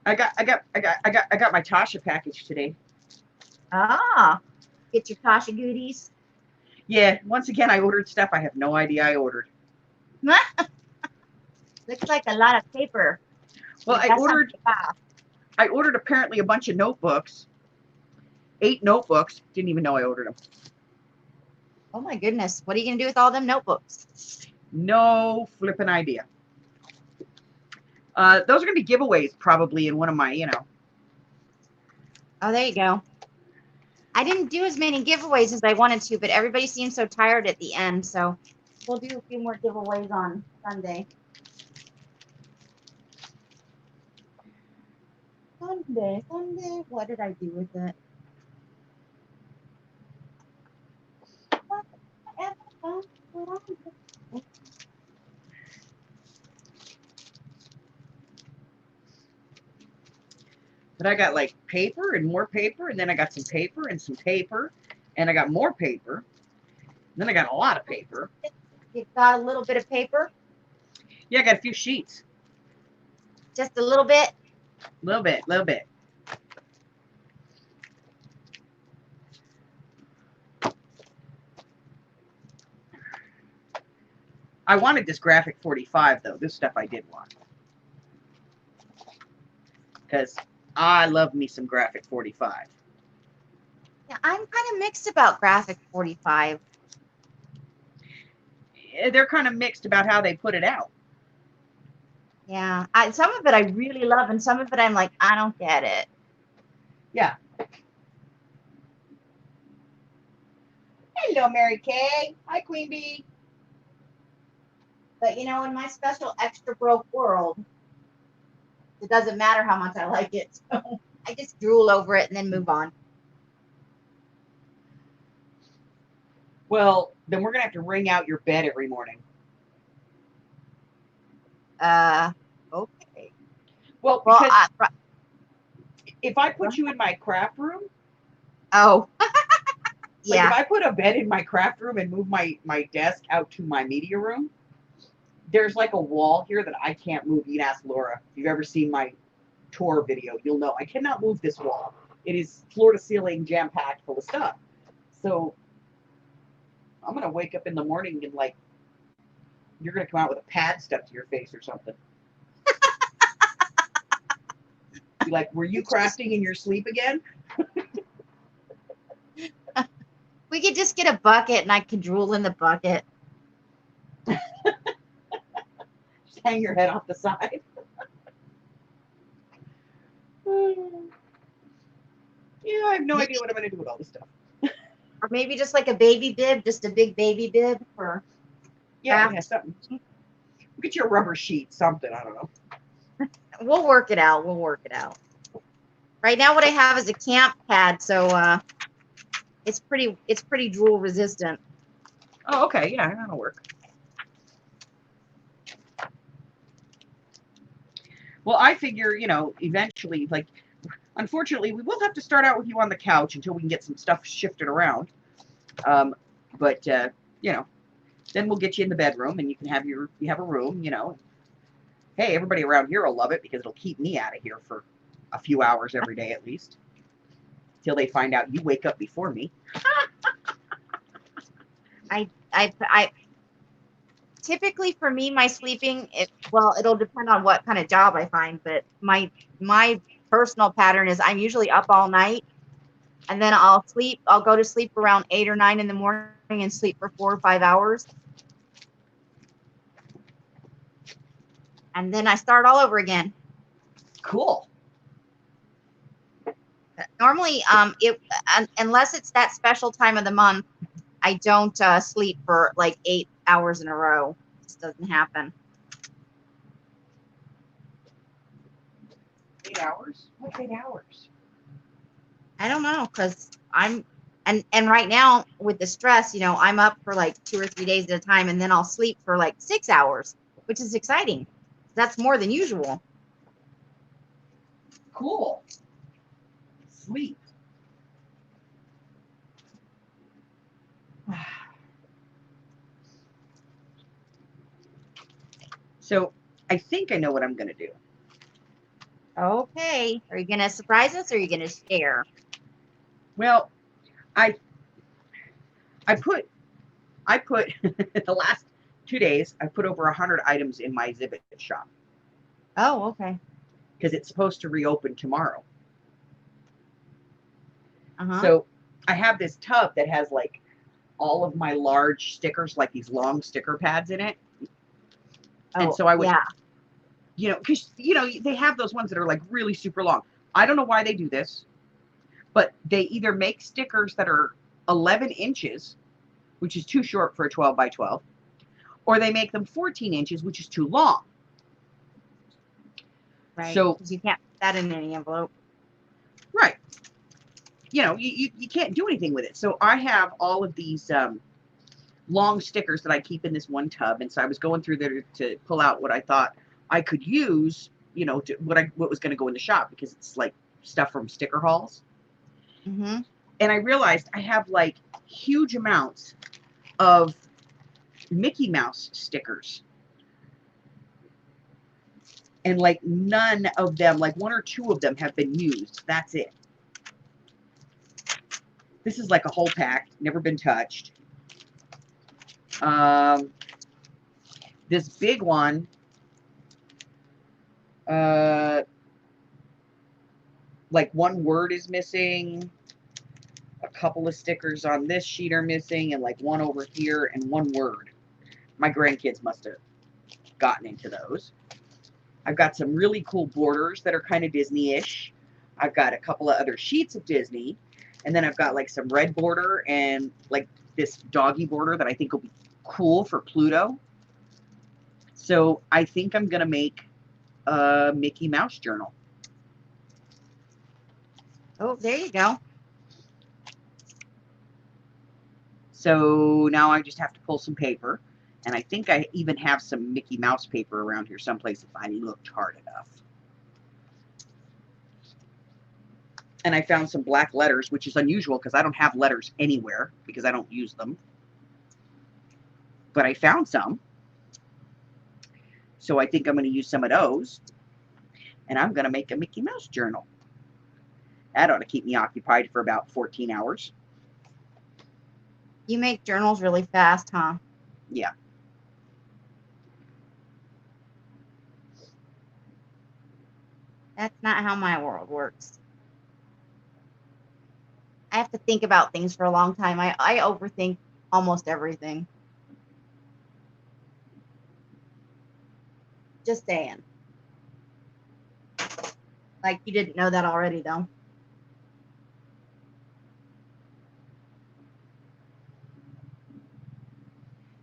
I got my Tasha package today. Ah, get your Tasha goodies. Yeah, once again, I ordered stuff I have no idea I ordered. Looks like a lot of paper. Well, I ordered apparently a bunch of notebooks. 8 notebooks. Didn't even know I ordered them. Oh my goodness. What are you going to do with all them notebooks? No flipping idea. Those are going to be giveaways probably in one of my, Oh, there you go. I didn't do as many giveaways as I wanted to, but everybody seemed so tired at the end, so we'll do a few more giveaways on Sunday. Sunday, what did I do with it? But I got like paper and more paper, and then I got some paper and some paper, and I got more paper. Then I got a lot of paper. You've got a little bit of paper? Yeah, I got a few sheets. Just a little bit? Little bit, little bit. I wanted this graphic 45 though. This stuff I did want. Because I love me some graphic 45. Yeah, I'm kind of mixed about graphic 45. They're kind of mixed about how they put it out. Yeah, some of it I really love, and some of it I'm like, I don't get it. Yeah. Hello, Mary Kay. Hi, Queen Bee. But you know, in my special extra broke world, it doesn't matter how much I like it. So I just drool over it and then move on. Well, then we're going to have to wring out your bed every morning. Okay. Well, Well, because if I put you in my craft room, oh, like yeah. if I put a bed in my craft room and move my desk out to my media room, there's like a wall here that I can't move. You can ask Laura. If you've ever seen my tour video, you'll know I cannot move this wall. It is floor to ceiling, jam packed full of stuff. So I'm gonna wake up in the morning and like you're gonna come out with a pad stuck to your face or something. Be like, were you crafting in your sleep again? We could just get a bucket and I could drool in the bucket. Just hang your head off the side. Yeah, I have no idea what I'm gonna do with all this stuff. Or maybe just like a baby bib, just a big baby bib for Yeah, something. We'll get you a rubber sheet, something, I don't know. We'll work it out. We'll work it out. Right now what I have is a camp pad, so it's pretty drool resistant. Oh, okay, yeah, that'll work. Well, I figure, you know, eventually, like, unfortunately, we will have to start out with you on the couch until we can get some stuff shifted around. But you know, then we'll get you in the bedroom and you can have you have a room, you know. Hey, everybody around here will love it because it'll keep me out of here for a few hours every day at least. Till they find out you wake up before me. I typically for me, my sleeping, it'll depend on what kind of job I find, but my personal pattern is I'm usually up all night and then I'll go to sleep around 8 or 9 in the morning and sleep for 4 or 5 hours. And then I start all over again. Cool. Normally, unless it's that special time of the month, I don't sleep for like 8 hours in a row. It just doesn't happen. 8 hours? What's 8 hours? I don't know, because and right now with the stress, you know, I'm up for like 2 or 3 days at a time, and then I'll sleep for like 6 hours, which is exciting. That's more than usual. Cool. Sleep. So I think I know what I'm going to do. Okay. Are you going to surprise us or are you going to share? Well, I put the last 2 days, I put over 100 items in my exhibit shop. Oh, okay. Because it's supposed to reopen tomorrow. Uh-huh. So I have this tub that has like all of my large stickers, like these long sticker pads in it. And so I would, you know, because, you know, they have those ones that are like really super long. I don't know why they do this, but they either make stickers that are 11 inches, which is too short for a 12 by 12, or they make them 14 inches, which is too long. Right. So you can't put that in any envelope. Right. You know, you can't do anything with it. So I have all of these long stickers that I keep in this one tub. And so I was going through there to pull out what I thought I could use, you know, what was going to go in the shop, because it's like stuff from sticker hauls. Mm-hmm. And I realized I have like huge amounts of Mickey Mouse stickers. And like none of them, like 1 or 2 of them have been used. That's it. This is like a whole pack, never been touched. This big one, like 1 word is missing. A couple of stickers on this sheet are missing, and like 1 over here and 1 word. My grandkids must have gotten into those. I've got some really cool borders that are kind of Disney-ish. I've got a couple of other sheets of Disney, and then I've got like some red border and like this doggy border that I think will be cool for Pluto. So I think I'm gonna make a Mickey Mouse journal. Oh, there you go. So now I just have to pull some paper, and I think I even have some Mickey Mouse paper around here someplace if I looked hard enough. And I found some black letters, which is unusual because I don't have letters anywhere because I don't use them. But I found some. So I think I'm going to use some of those. And I'm going to make a Mickey Mouse journal. That ought to keep me occupied for about 14 hours. You make journals really fast, huh? Yeah. That's not how my world works. I have to think about things for a long time. I overthink almost everything. Just saying. Like you didn't know that already, though.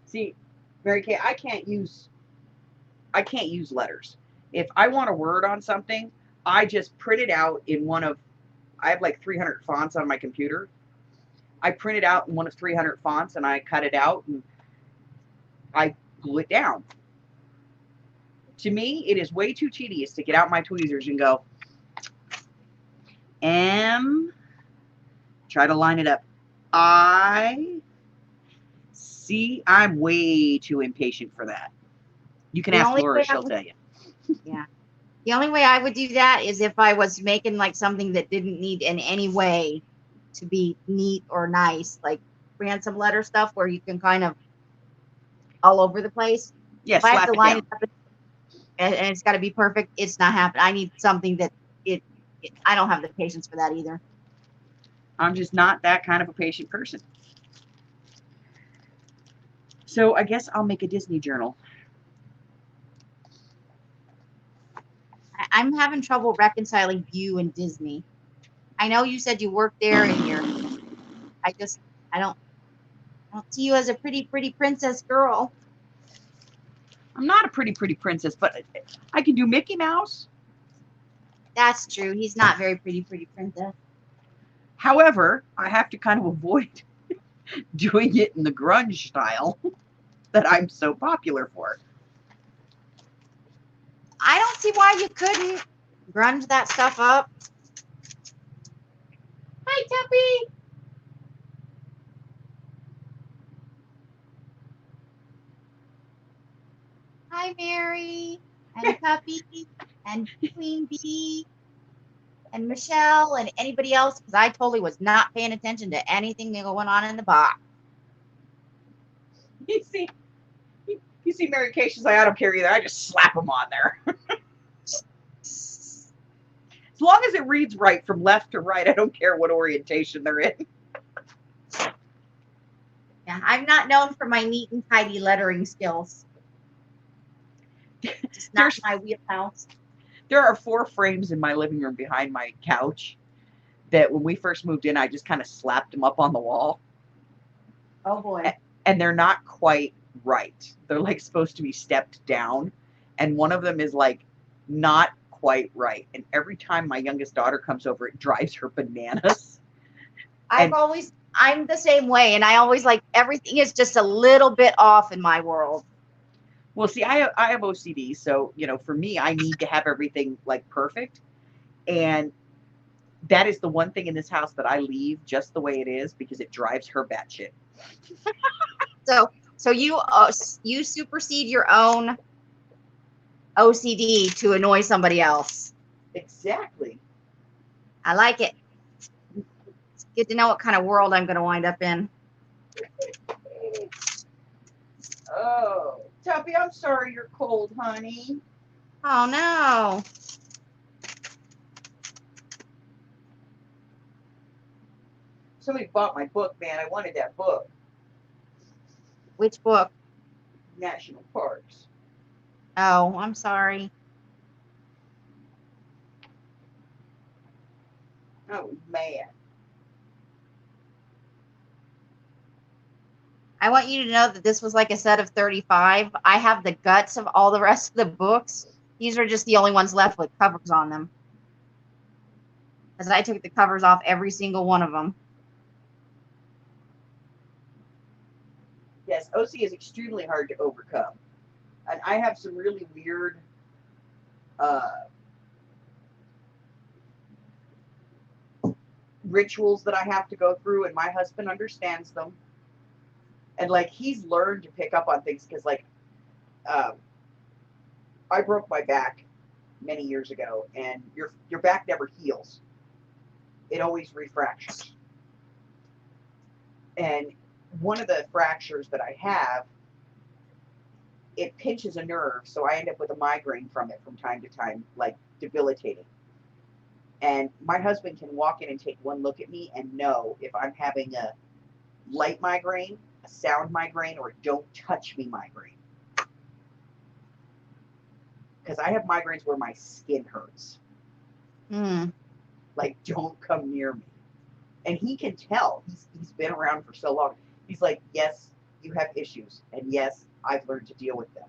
See, Mary Kay, I can't use letters. If I want a word on something, I just print it out in one of, I have like 300 fonts on my computer. I print it out in one of 300 fonts and I cut it out and I glue it down. To me, it is way too tedious to get out my tweezers and go, try to line it up. See, I'm way too impatient for that. You can ask Laura, she'll tell you. Yeah. The only way I would do that is if I was making like something that didn't need in any way to be neat or nice, like ransom letter stuff where you can kind of all over the place. Yeah, if I have to line it up and it's got to be perfect, it's not happening. I need something that I don't have the patience for that either. I'm just not that kind of a patient person. So I guess I'll make a Disney journal. I'm having trouble reconciling you and Disney. I know you said you work there and I don't see you as a pretty princess girl. I'm not a pretty princess, but I can do Mickey Mouse. That's true. He's not very pretty princess. However, I have to kind of avoid doing it in the grunge style that I'm so popular for. I don't see why you couldn't grunge that stuff up. Hi, Tuppy. Hi, Mary, and Tuppy, and Queen Bee, and Michelle, and anybody else, because I totally was not paying attention to anything going on in the box. You see Mary Kay, she's like, I don't care either. I just slap them on there. As long as it reads right from left to right, I don't care what orientation they're in. Yeah, I'm not known for my neat and tidy lettering skills. It's not my wheelhouse. There are 4 frames in my living room behind my couch that when we first moved in, I just kind of slapped them up on the wall. Oh, boy. And they're not quite right. They're like supposed to be stepped down. And one of them is like not quite right. And every time my youngest daughter comes over, it drives her bananas. I'm the same way. And I always like everything is just a little bit off in my world. Well, see, I have OCD. So, for me, I need to have everything like perfect. And That is the one thing in this house that I leave just the way it is because it drives her batshit. So you supersede your own OCD to annoy somebody else. Exactly. I like it. It's good to know what kind of world I'm going to wind up in. Oh, Tuppy, I'm sorry you're cold, honey. Oh no. Somebody bought my book, man. I wanted that book. Which book? National Parks. Oh, I'm sorry. I was mad. I want you to know that this was like a set of 35. I have the guts of all the rest of the books. These are just the only ones left with covers on them. Because I took the covers off every single one of them. Yes, OC is extremely hard to overcome. And I have some really weird rituals that I have to go through, and my husband understands them. And like he's learned to pick up on things because like I broke my back many years ago, and your back never heals. It always refractures. And one of the fractures that I have, it pinches a nerve, so I end up with a migraine from it from time to time, like debilitating. And my husband can walk in and take one look at me and know if I'm having a light migraine, a sound migraine, or a don't touch me migraine. Because I have migraines where my skin hurts. Like, don't come near me. And he can tell. He's been around for so long. He's like, yes, you have issues. And yes, I've learned to deal with them.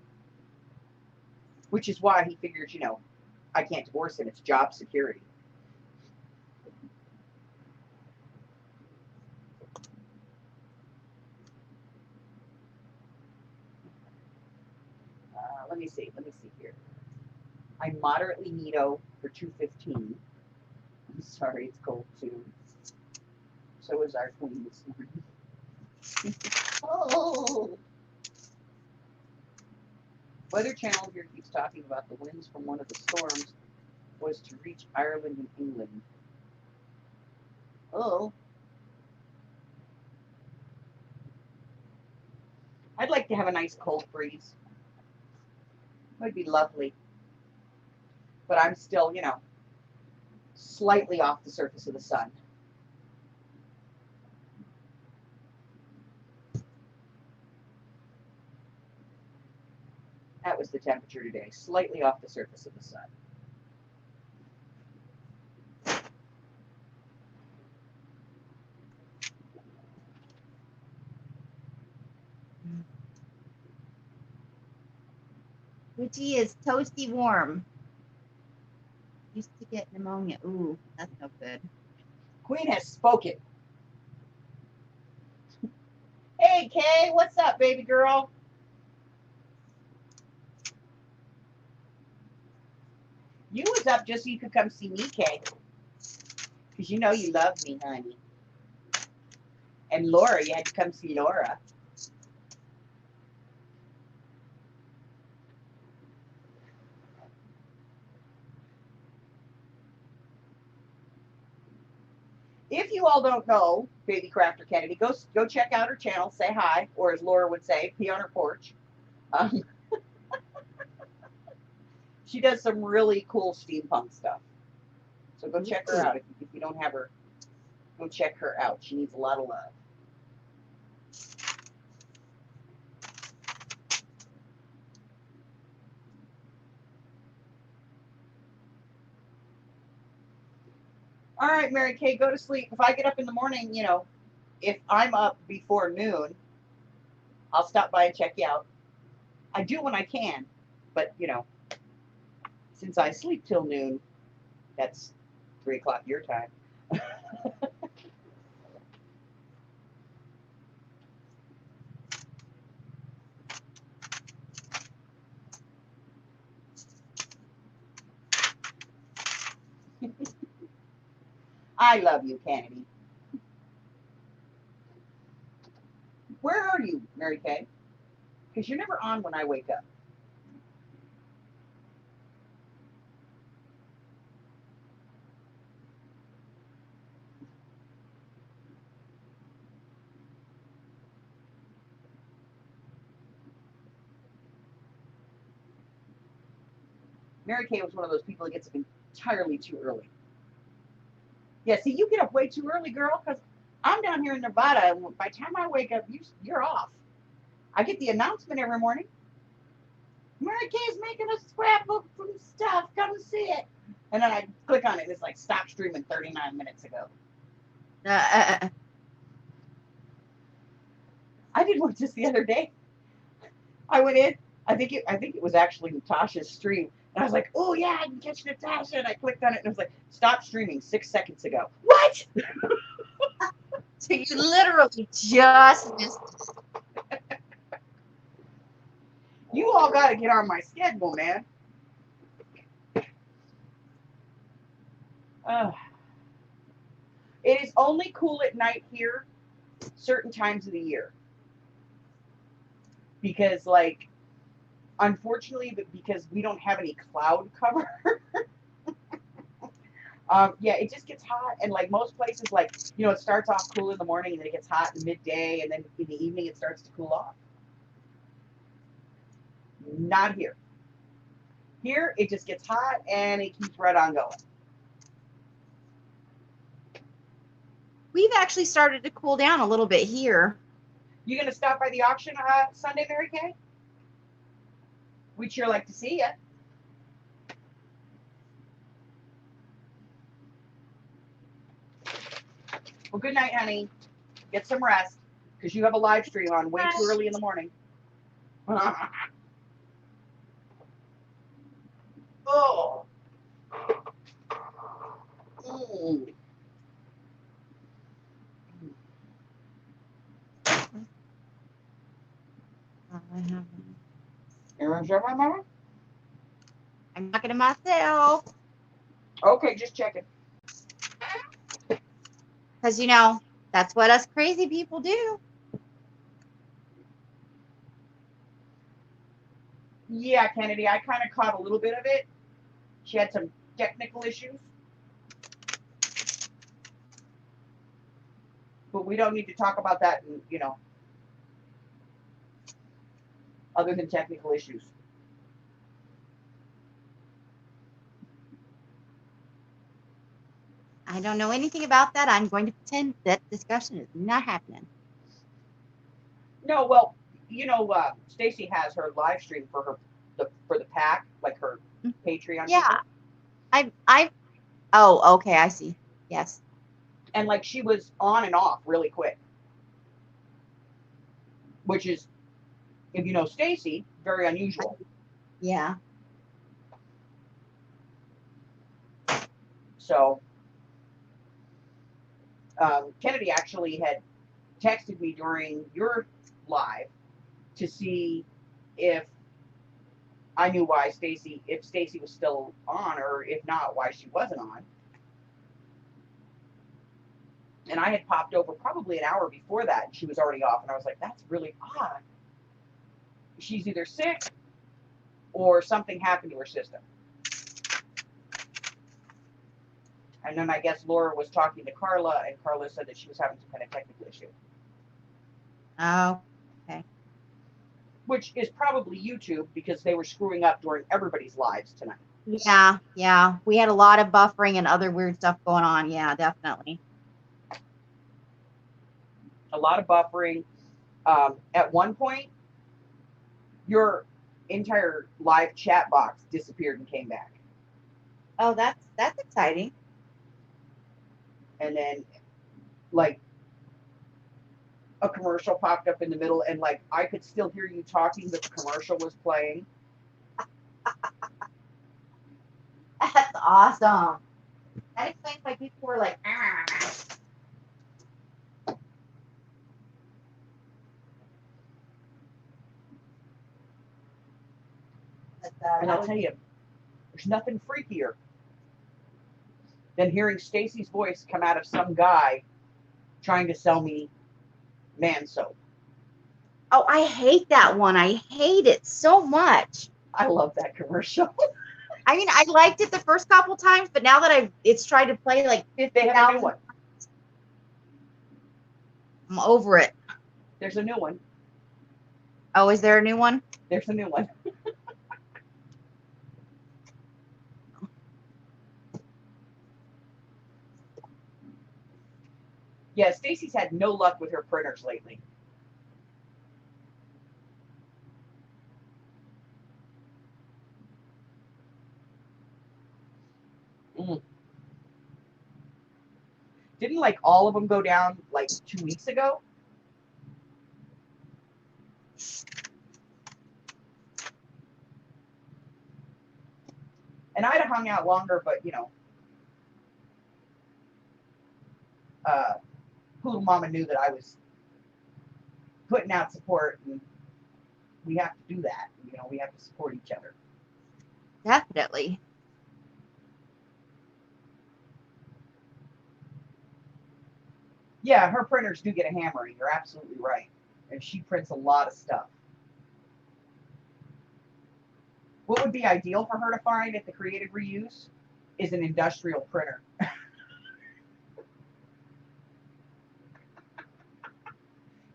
Which is why he figures, I can't divorce him. It's job security. Let me see here. I'm moderately neato for 215. I'm sorry, it's cold too. So is our queen this morning. Oh. Weather Channel here keeps talking about the winds from one of the storms was to reach Ireland and England. Oh. I'd like to have a nice cold breeze. It would be lovely. But I'm still, slightly off the surface of the sun. That was the temperature today, slightly off the surface of the sun. Richie is toasty warm. Used to get pneumonia. Ooh, that's no good. Queen has spoken. Hey, Kay, what's up, baby girl? You was up just so you could come see me, Kay. Because you know you love me, honey. And Laura, you had to come see Laura. If you all don't know Baby Crafter Kennedy, go check out her channel, say hi, or as Laura would say, pee on her porch. She does some really cool steampunk stuff. So go check her out. If you don't have her, go check her out. She needs a lot of love. All right, Mary Kay, go to sleep. If I get up in the morning, if I'm up before noon, I'll stop by and check you out. I do when I can, but, since I sleep till noon, that's 3 o'clock your time. I love you, Kennedy. Where are you, Mary Kay? Because you're never on when I wake up. Mary Kay was one of those people that gets up entirely too early. Yeah, see, you get up way too early, girl, because I'm down here in Nevada, and by the time I wake up, you're off. I get the announcement every morning. Mary Kay's making a scrapbook from stuff. Come see it. And then I click on it, and it's like, stop streaming 39 minutes ago. I did one just the other day. I went in. I think it was actually Natasha's stream. And I was like, oh, yeah, I can catch Natasha. And I clicked on it, and it was like, stop streaming 6 seconds ago. What? So you literally just missed it. You all got to get on my schedule, man. It is only cool at night here certain times of the year. Because, like, unfortunately, because we don't have any cloud cover, yeah, it just gets hot. And, like, most places, like, you know, it starts off cool in the morning, and then it gets hot in midday, and then in the evening it starts to cool off. Not here. Here, it just gets hot, and it keeps right on going. We've actually started to cool down a little bit here. You gonna stop by the auction Sunday, Mary Kay? We'd sure like to see you. Well, good night, honey. Get some rest, because you have a live stream on way too early in the morning. Oh. Mm. Aaron, show my mama? I'm talking to myself. Okay, just checking. Because, you know, that's what us crazy people do. Yeah, Kennedy, I kind of caught a little bit of it. She had some technical issues. But we don't need to talk about that, you know, other than technical issues. I don't know anything about that. I'm going to pretend that discussion is not happening. No, well, you know, Stacy has her live stream for the pack, like her Patreon. Yeah, oh, okay, I see. Yes. And like she was on and off really quick, which is, if you know Stacy, very unusual. Yeah. So Kennedy actually had texted me during your live to see if I knew why if Stacy was still on, or if not, why she wasn't on. And I had popped over probably an hour before that, and she was already off. And I was like, that's really odd. She's either sick or something happened to her system. And then I guess Laura was talking to Carla, and Carla said that she was having some kind of technical issue. Oh, okay. Which is probably YouTube, because they were screwing up during everybody's lives tonight. Yeah, yeah. We had a lot of buffering and other weird stuff going on. Yeah, definitely. A lot of buffering. At one point, your entire live chat box disappeared and came back. Oh, that's exciting. And then, like, a commercial popped up in the middle, and like I could still hear you talking, but the commercial was playing. That's awesome. That explains why people were like, ah. And I'll tell you, there's nothing freakier than hearing Stacy's voice come out of some guy trying to sell me man soap. Oh, I hate that one. I hate it so much. I love that commercial. I mean, I liked it the first couple times, but now that it's tried to play like They have a new 50,000, one. I'm over it. There's a new one. Oh, is there a new one? There's a new one. Yeah, Stacy's had no luck with her printers lately. Didn't like all of them go down like 2 weeks ago? And I'd have hung out longer, but you know, Poodle Mama knew that I was putting out support, and we have to do that. You know, we have to support each other. Definitely. Yeah, her printers do get a hammering. You're absolutely right. And she prints a lot of stuff. What would be ideal for her to find at the Creative Reuse is an industrial printer.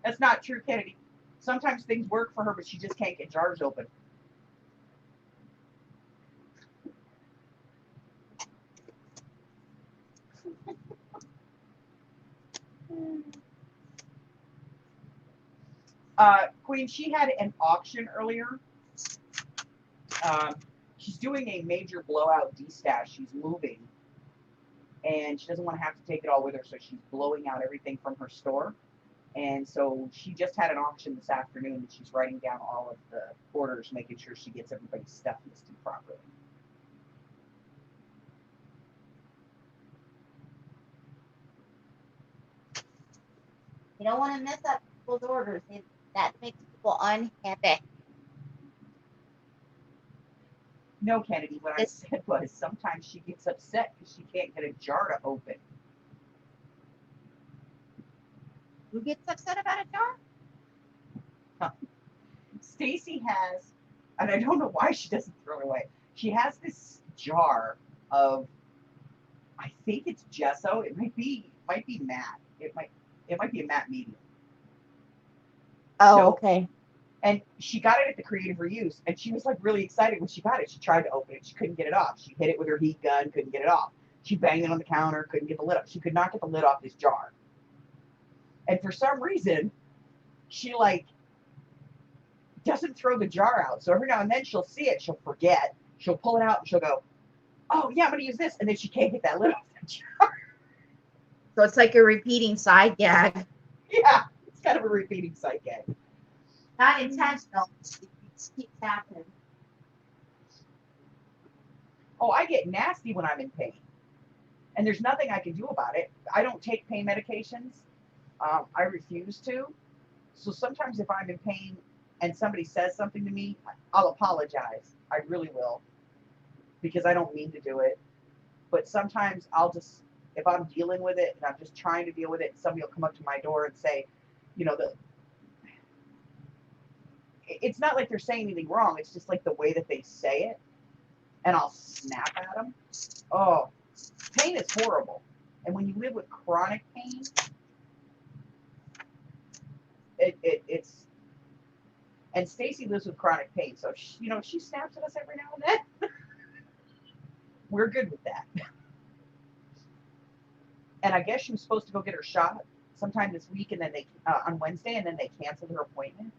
That's not true, Kennedy. Sometimes things work for her, but she just can't get jars open. Queen, she had an auction earlier. She's doing a major blowout destash. She's moving, and she doesn't want to have to take it all with her, so she's blowing out everything from her store. And so she just had an auction this afternoon, and she's writing down all of the orders, making sure she gets everybody's stuff listed properly. You don't want to mess up people's orders. That makes people unhappy. No, Kennedy, what I said was sometimes she gets upset because she can't get a jar to open. Who gets upset about a jar? Stacy has, and I don't know why she doesn't throw it away. She has this jar of, I think it's gesso. It might be matte. It might be a matte medium. Oh, So, okay. And she got it at the Creative Reuse, and she was like really excited when she got it. She tried to open it, she couldn't get it off. She hit it with her heat gun, couldn't get it off. She banged it on the counter, couldn't get the lid off. She could not get the lid off this jar. And for some reason, she like doesn't throw the jar out. So every now and then she'll see it, she'll forget, she'll pull it out, and she'll go, "Oh yeah, I'm gonna use this," and then she can't get that lid off the jar. So it's like a repeating side gag. Yeah, it's kind of a repeating side gag. Not intentional. It keeps happening. Oh, I get nasty when I'm in pain. And there's nothing I can do about it. I don't take pain medications. I refuse to. So sometimes if I'm in pain and somebody says something to me, I'll apologize. I really will. Because I don't mean to do it. But sometimes I'll just, if I'm dealing with it and I'm just trying to deal with it, somebody will come up to my door and say, you know, it's not like they're saying anything wrong. It's just like the way that they say it. And I'll snap at them. Oh, pain is horrible. And when you live with chronic pain, it's, and Stacy lives with chronic pain. So, she snaps at us every now and then. We're good with that. And I guess she was supposed to go get her shot sometime this week, and then on Wednesday, and then they canceled her appointment.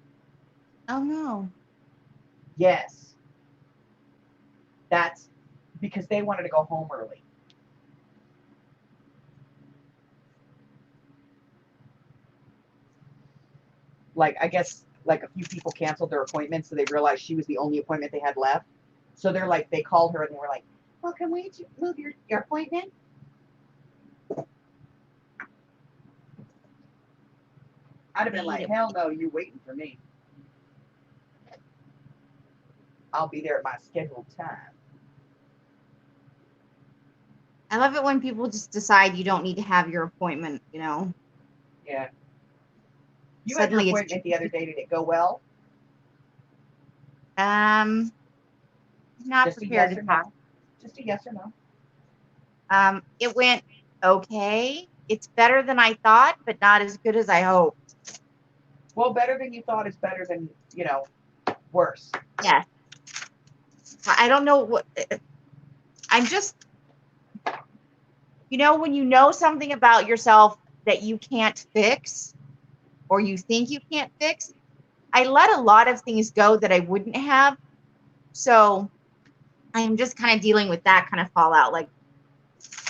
Oh no. Yes. That's because they wanted to go home early. Like, I guess, like a few people canceled their appointments, so they realized she was the only appointment they had left. So they're like, they called her and they were like, "Well, can we move your appointment?" I'd have been like, "Hell no, you're waiting for me. I'll be there at my scheduled time." I love it when people just decide you don't need to have your appointment, you know. Yeah. You had your Suddenly appointment the other day. Did it go well? not Just a prepared yes to or talk. no? Just a yes or no? It went okay. It's better than I thought, but not as good as I hoped. Well, better than you thought is better than, worse. Yes. I don't know what I'm just, when you know something about yourself that you can't fix or you think you can't fix, I let a lot of things go that I wouldn't have. So I'm just kind of dealing with that kind of fallout. Like,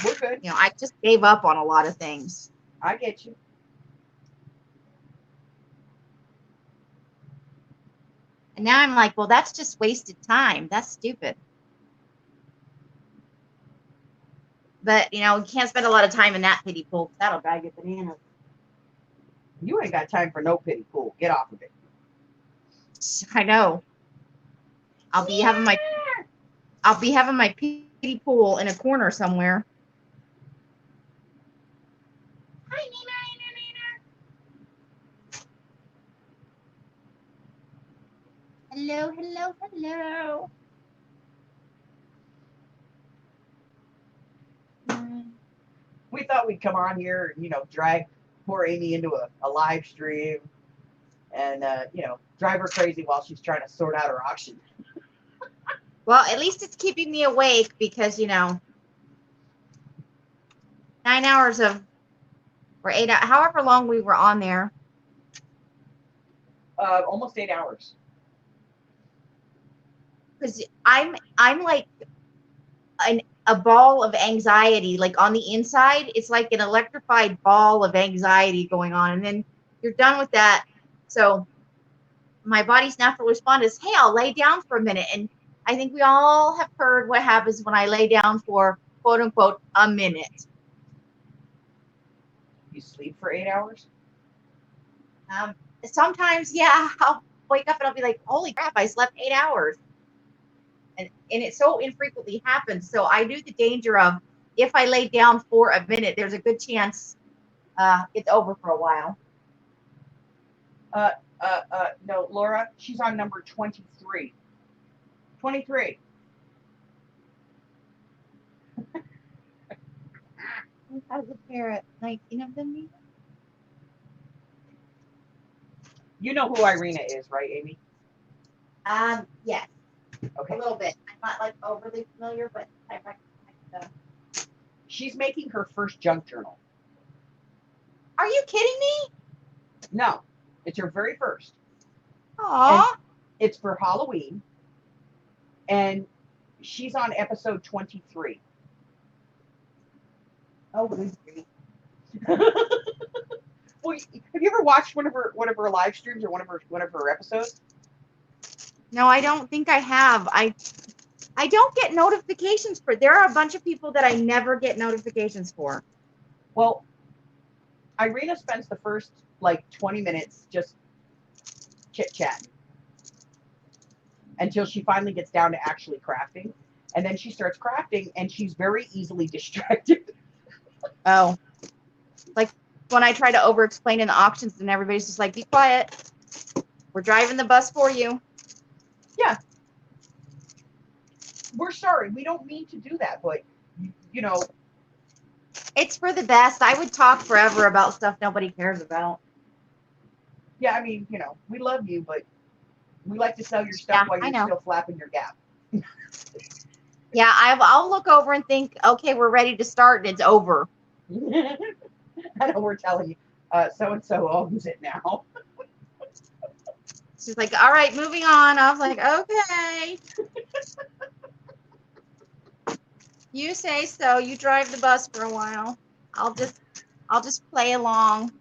We're good. I just gave up on a lot of things. I get you. And now I'm like, well, that's just wasted time. That's stupid. But, you can't spend a lot of time in that pity pool. That'll drive you bananas. You ain't got time for no pity pool. Get off of it. I know. I'll be having my pity pool in a corner somewhere. Hi, Nina. Hello, hello, hello. We thought we'd come on here and, drag poor Amy into a live stream and, drive her crazy while she's trying to sort out her auction. Well, at least it's keeping me awake because, 9 hours or 8 hours, however long we were on there. Almost 8 hours. Because I'm like a ball of anxiety, like on the inside, it's like an electrified ball of anxiety going on. And then you're done with that. So my body's natural response is, hey, I'll lay down for a minute. And I think we all have heard what happens when I lay down for, quote unquote, a minute. You sleep for 8 hours? Sometimes, yeah, I'll wake up and I'll be like, holy crap, I slept 8 hours. And it so infrequently happens. So I knew the danger of, if I lay down for a minute, there's a good chance it's over for a while. No, Laura, she's on number 23. 23. How's the parrot? 19 of them? You know who Irina is, right, Amy? Yes. Okay. A little bit. I'm not like overly familiar, but I recognize them. She's making her first junk journal. Are you kidding me? No, it's her very first. Aww. And it's for Halloween. And she's on episode 23. Oh, good grief. Well, have you ever watched one of her live streams or one of her episodes? No, I don't think I have. I don't get notifications for. There are a bunch of people that I never get notifications for. Well, Irina spends the first 20 minutes just chit-chatting until she finally gets down to actually crafting. And then she starts crafting and she's very easily distracted. Oh. Like when I try to over-explain in the auctions and everybody's just like, be quiet. We're driving the bus for you. Yeah. We're sorry. We don't mean to do that, but, It's for the best. I would talk forever about stuff nobody cares about. Yeah, I mean, we love you, but we like to sell your stuff while you're still flapping your gap. Yeah, I'll look over and think, okay, we're ready to start, and it's over. I know we're telling you, so-and-so owns it now. She's like, all right, moving on. I was like, okay. You say so. You drive the bus for a while. I'll just play along.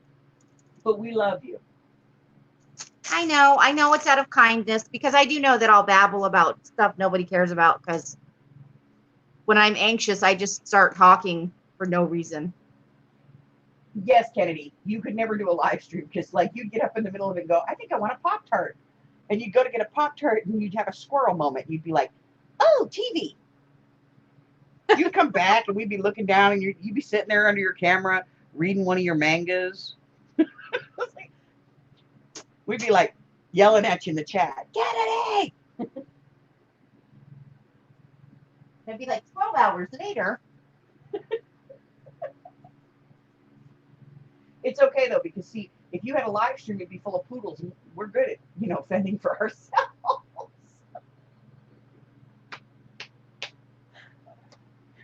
But we love you. I know it's out of kindness because I do know that I'll babble about stuff nobody cares about because when I'm anxious, I just start talking for no reason. Yes, Kennedy, you could never do a live stream because you'd get up in the middle of it and go, I think I want a Pop-Tart. And you'd go to get a Pop-Tart and you'd have a squirrel moment. You'd be like, oh, TV. You'd come back and we'd be looking down and you'd be sitting there under your camera reading one of your mangas. We'd be like yelling at you in the chat, Kennedy! It'd be like 12 hours later. It's okay though, because see, if you had a live stream, it'd be full of poodles, and we're good at, fending for ourselves.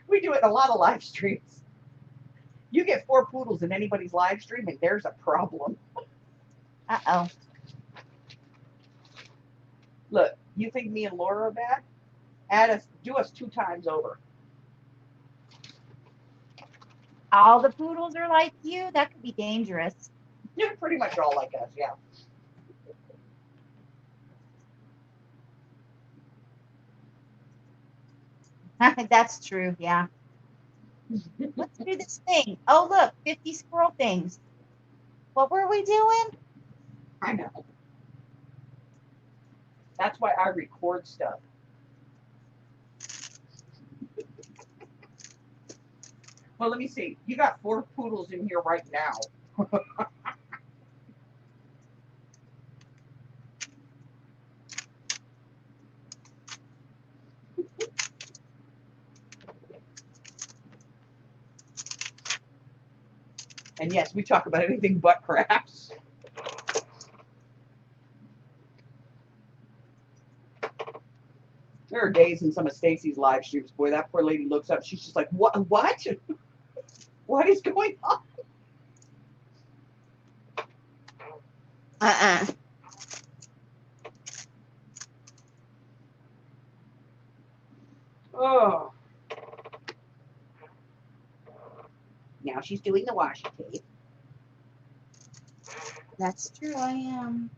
We do it in a lot of live streams. You get 4 poodles in anybody's live stream, and there's a problem. Uh-oh. Look, you think me and Laura are bad? Do us 2 times over. All the poodles are like you? That could be dangerous. You're pretty much all like us, yeah. That's true, yeah. Let's do this thing. Oh, look, 50 squirrel things. What were we doing? I know. That's why I record stuff. Well, let me see. You got 4 poodles in here right now. And yes, we talk about anything but crafts. There are days in some of Stacy's live streams, boy, that poor lady looks up. She's just like, what? What is going on? Oh. Now she's doing the washi tape. That's true, I am.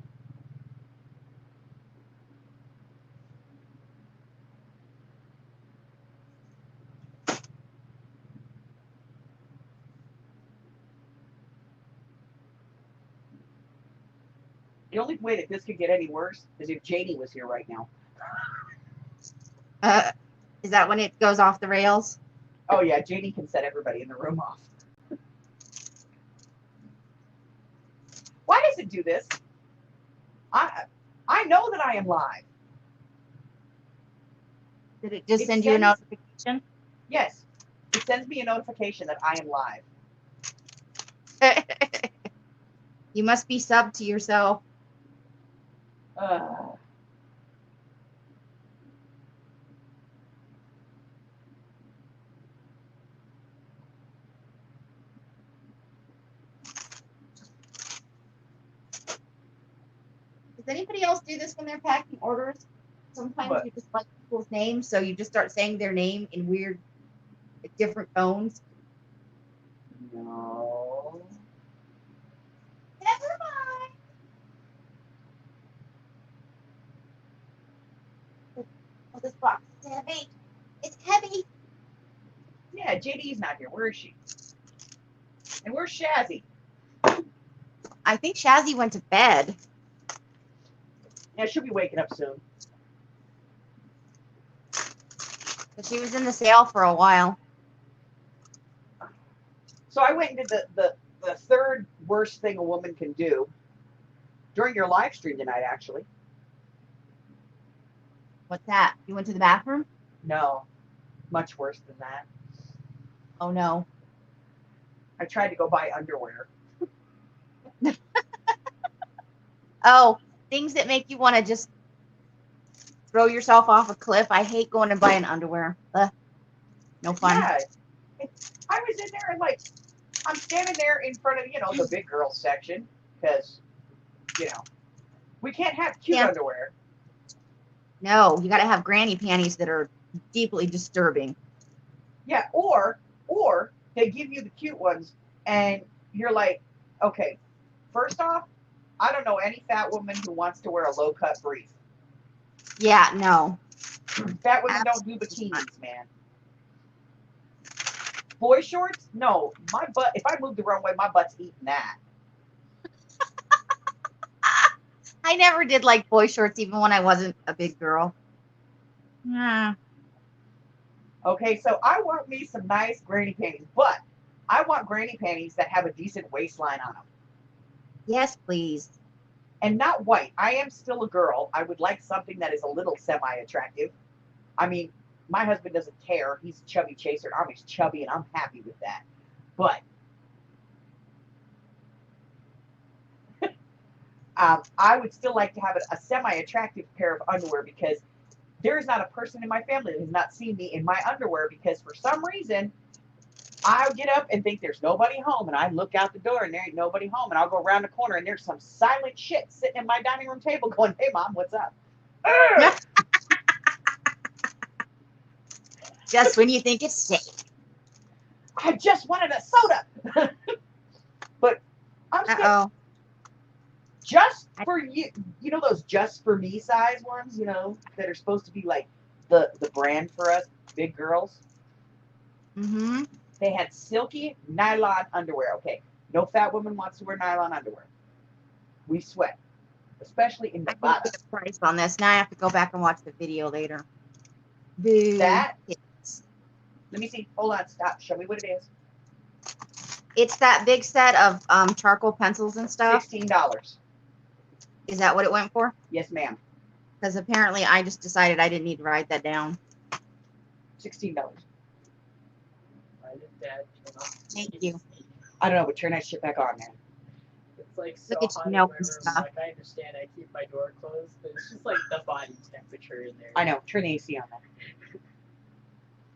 The only way that this could get any worse is if Janie was here right now. Is that when it goes off the rails? Oh yeah, Janie can set everybody in the room off. Why does it do this? I know that I am live. Did it just It send you a sends- notification? Yes, it sends me a notification that I am live. You must be subbed to yourself. Does anybody else do this when they're packing orders? Sometimes What? you just like people's names, so you just start saying their name in weird, different tones. No. Never mind. Oh, this box is heavy. It's heavy. Yeah, JD's not here. Where is she? And where's Shazzy? I think Shazzy went to bed. Yeah, she'll be waking up soon. But she was in the sale for a while. So I went and did the third worst thing a woman can do during your live stream tonight, actually. What's that? You went to the bathroom? No, much worse than that. Oh, no. I tried to go buy underwear. Oh, things that make you want to just throw yourself off a cliff. I hate going and buying underwear. Ugh. No fun. Yeah. I was in there and I'm standing there in front of, the big girl section because, we can't have cute Yeah. underwear. No, you got to have granny panties that are deeply disturbing. Yeah, or they give you the cute ones and you're like, okay, first off, I don't know any fat woman who wants to wear a low cut brief. Yeah, no. Fat women don't do bikinis, man. Boy shorts? No, my butt. If I move the wrong way, my butt's eating that. I never did like boy shorts even when I wasn't a big girl. Nah. Okay, so I want me some nice granny panties, but I want granny panties that have a decent waistline on them. Yes, please. And not white. I am still a girl. I would like something that is a little semi-attractive. I mean, my husband doesn't care. He's a chubby chaser. I'm just chubby, and I'm happy with that. But I would still like to have a semi-attractive pair of underwear because there is not a person in my family that has not seen me in my underwear because for some reason I get up and think there's nobody home, and I look out the door and there ain't nobody home, and I'll go around the corner and there's some silent shit sitting at my dining room table going, "Hey, Mom, what's up?" Just when you think it's safe. I just wanted a soda. But I'm still Uh-oh. just for you. You know those just for me size ones, that are supposed to be like the brand for us big girls. Mm-hmm. They had silky nylon underwear. Okay, no fat woman wants to wear nylon underwear. We sweat, especially in the I didn't bottom. get a price on this. Now I have to go back and watch the video later. Boo. That, let me see. Hold on, stop. Show me what it is. It's that big set of charcoal pencils and stuff. $16. Is that what it went for? Yes, ma'am. Because apparently I just decided I didn't need to write that down. $16. Thank you. I don't know, but turn that shit back on, man. It's like so Look at hot you in know my room. stuff. Like I understand I keep my door closed, but it's just like the body temperature in there. I know. Turn the AC on that.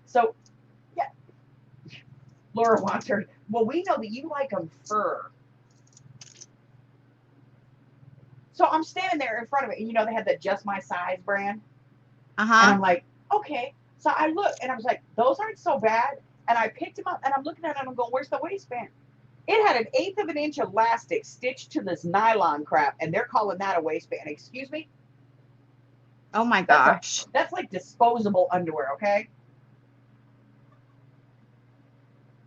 So, yeah. Laura wants her. Well, we know that you like them fur. So I'm standing there in front of it, and they had the Just My Size brand. And Uh-huh. I'm like, okay. So I look, and I was like, those aren't so bad. And I picked them up, and I'm looking at it, and I'm going, where's the waistband? It had 1/8 of an inch elastic stitched to this nylon crap, and they're calling that a waistband. Excuse me? Oh my gosh. That's like disposable underwear, okay?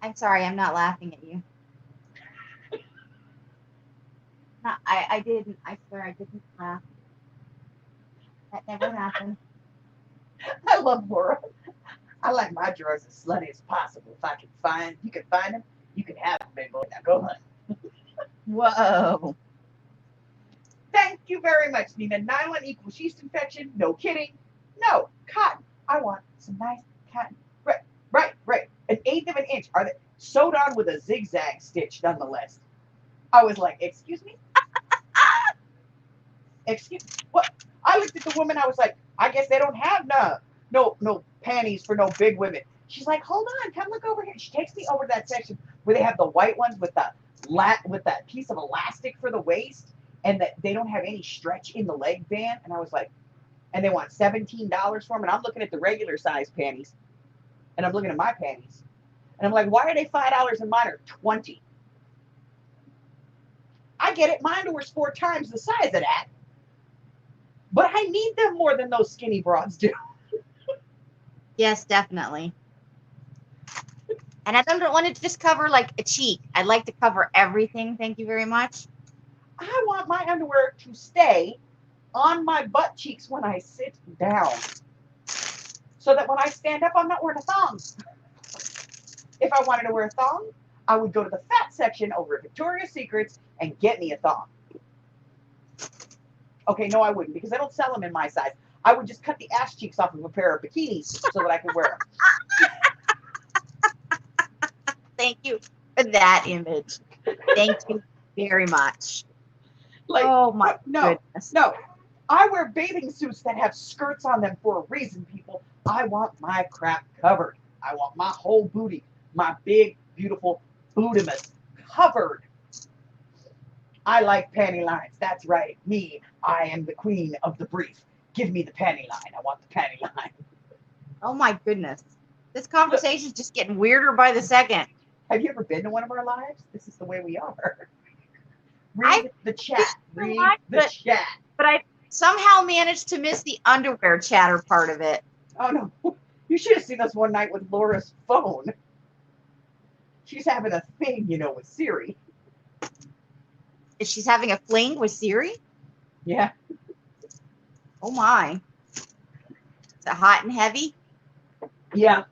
I'm sorry, I'm not laughing at you. No, I didn't. I swear I didn't laugh. That never happened. I love Laura. I like my drawers as slutty as possible. If you can find them, you can have them, big boy. Now go hunt. Whoa. Thank you very much, Nina. Nylon equals yeast infection. No kidding. No, cotton. I want some nice cotton. Right. 1/8 of an inch. Are they sewed on with a zigzag stitch nonetheless? I was like, excuse me? Excuse me? What? I looked at the woman. I was like, I guess they don't have no panties for no big women. She's like, hold on, come look over here. She takes me over to that section where they have the white ones with that piece of elastic for the waist, and that they don't have any stretch in the leg band. And I was like, and they want $17 for them. And I'm looking at the regular size panties, and I'm looking at my panties, and I'm like, why are they $5 and mine are $20? I get it. My underwear's 4 times the size of that, but I need them more than those skinny broads do. Yes, definitely. And I don't want to just cover like a cheek. I'd like to cover everything. Thank you very much. I want my underwear to stay on my butt cheeks when I sit down, so that when I stand up, I'm not wearing a thong. If I wanted to wear a thong, I would go to the fat section over at Victoria's Secrets and get me a thong. Okay, no, I wouldn't, because I don't sell them in my size. I would just cut the ass cheeks off of a pair of bikinis so that I could wear them. Thank you for that image. Thank you very much. Like, oh my no, goodness. no. I wear bathing suits that have skirts on them for a reason, people. I want my crap covered. I want my whole booty, my big, beautiful bootimus covered. I like panty lines. That's right. Me, I am the queen of the brief. Give me the panty line. I want the panty line. Oh my goodness. This conversation is just getting weirder by the second. Have you ever been to one of our lives? This is the way we are. Read the chat. Read the chat. But I somehow managed to miss the underwear chatter part of it. Oh, no. You should have seen us one night with Laura's phone. She's having a thing, with Siri. She's having a fling with Siri? Yeah. Oh my. Is it hot and heavy? Yeah.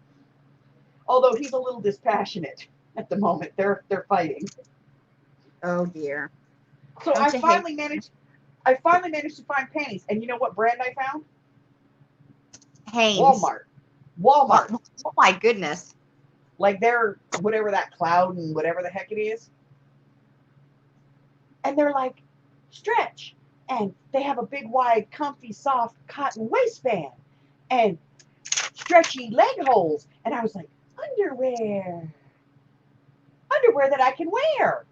Although he's a little dispassionate at the moment. They're fighting. Oh dear. So Don't I you hate finally managed to find panties. And you know what brand I found? Hanes? Walmart. Walmart. Oh my goodness. Like they're whatever that cloud and whatever the heck it is. And they're like stretch. And they have a big, wide, comfy, soft cotton waistband. And stretchy leg holes. And I was like, underwear. Underwear that I can wear.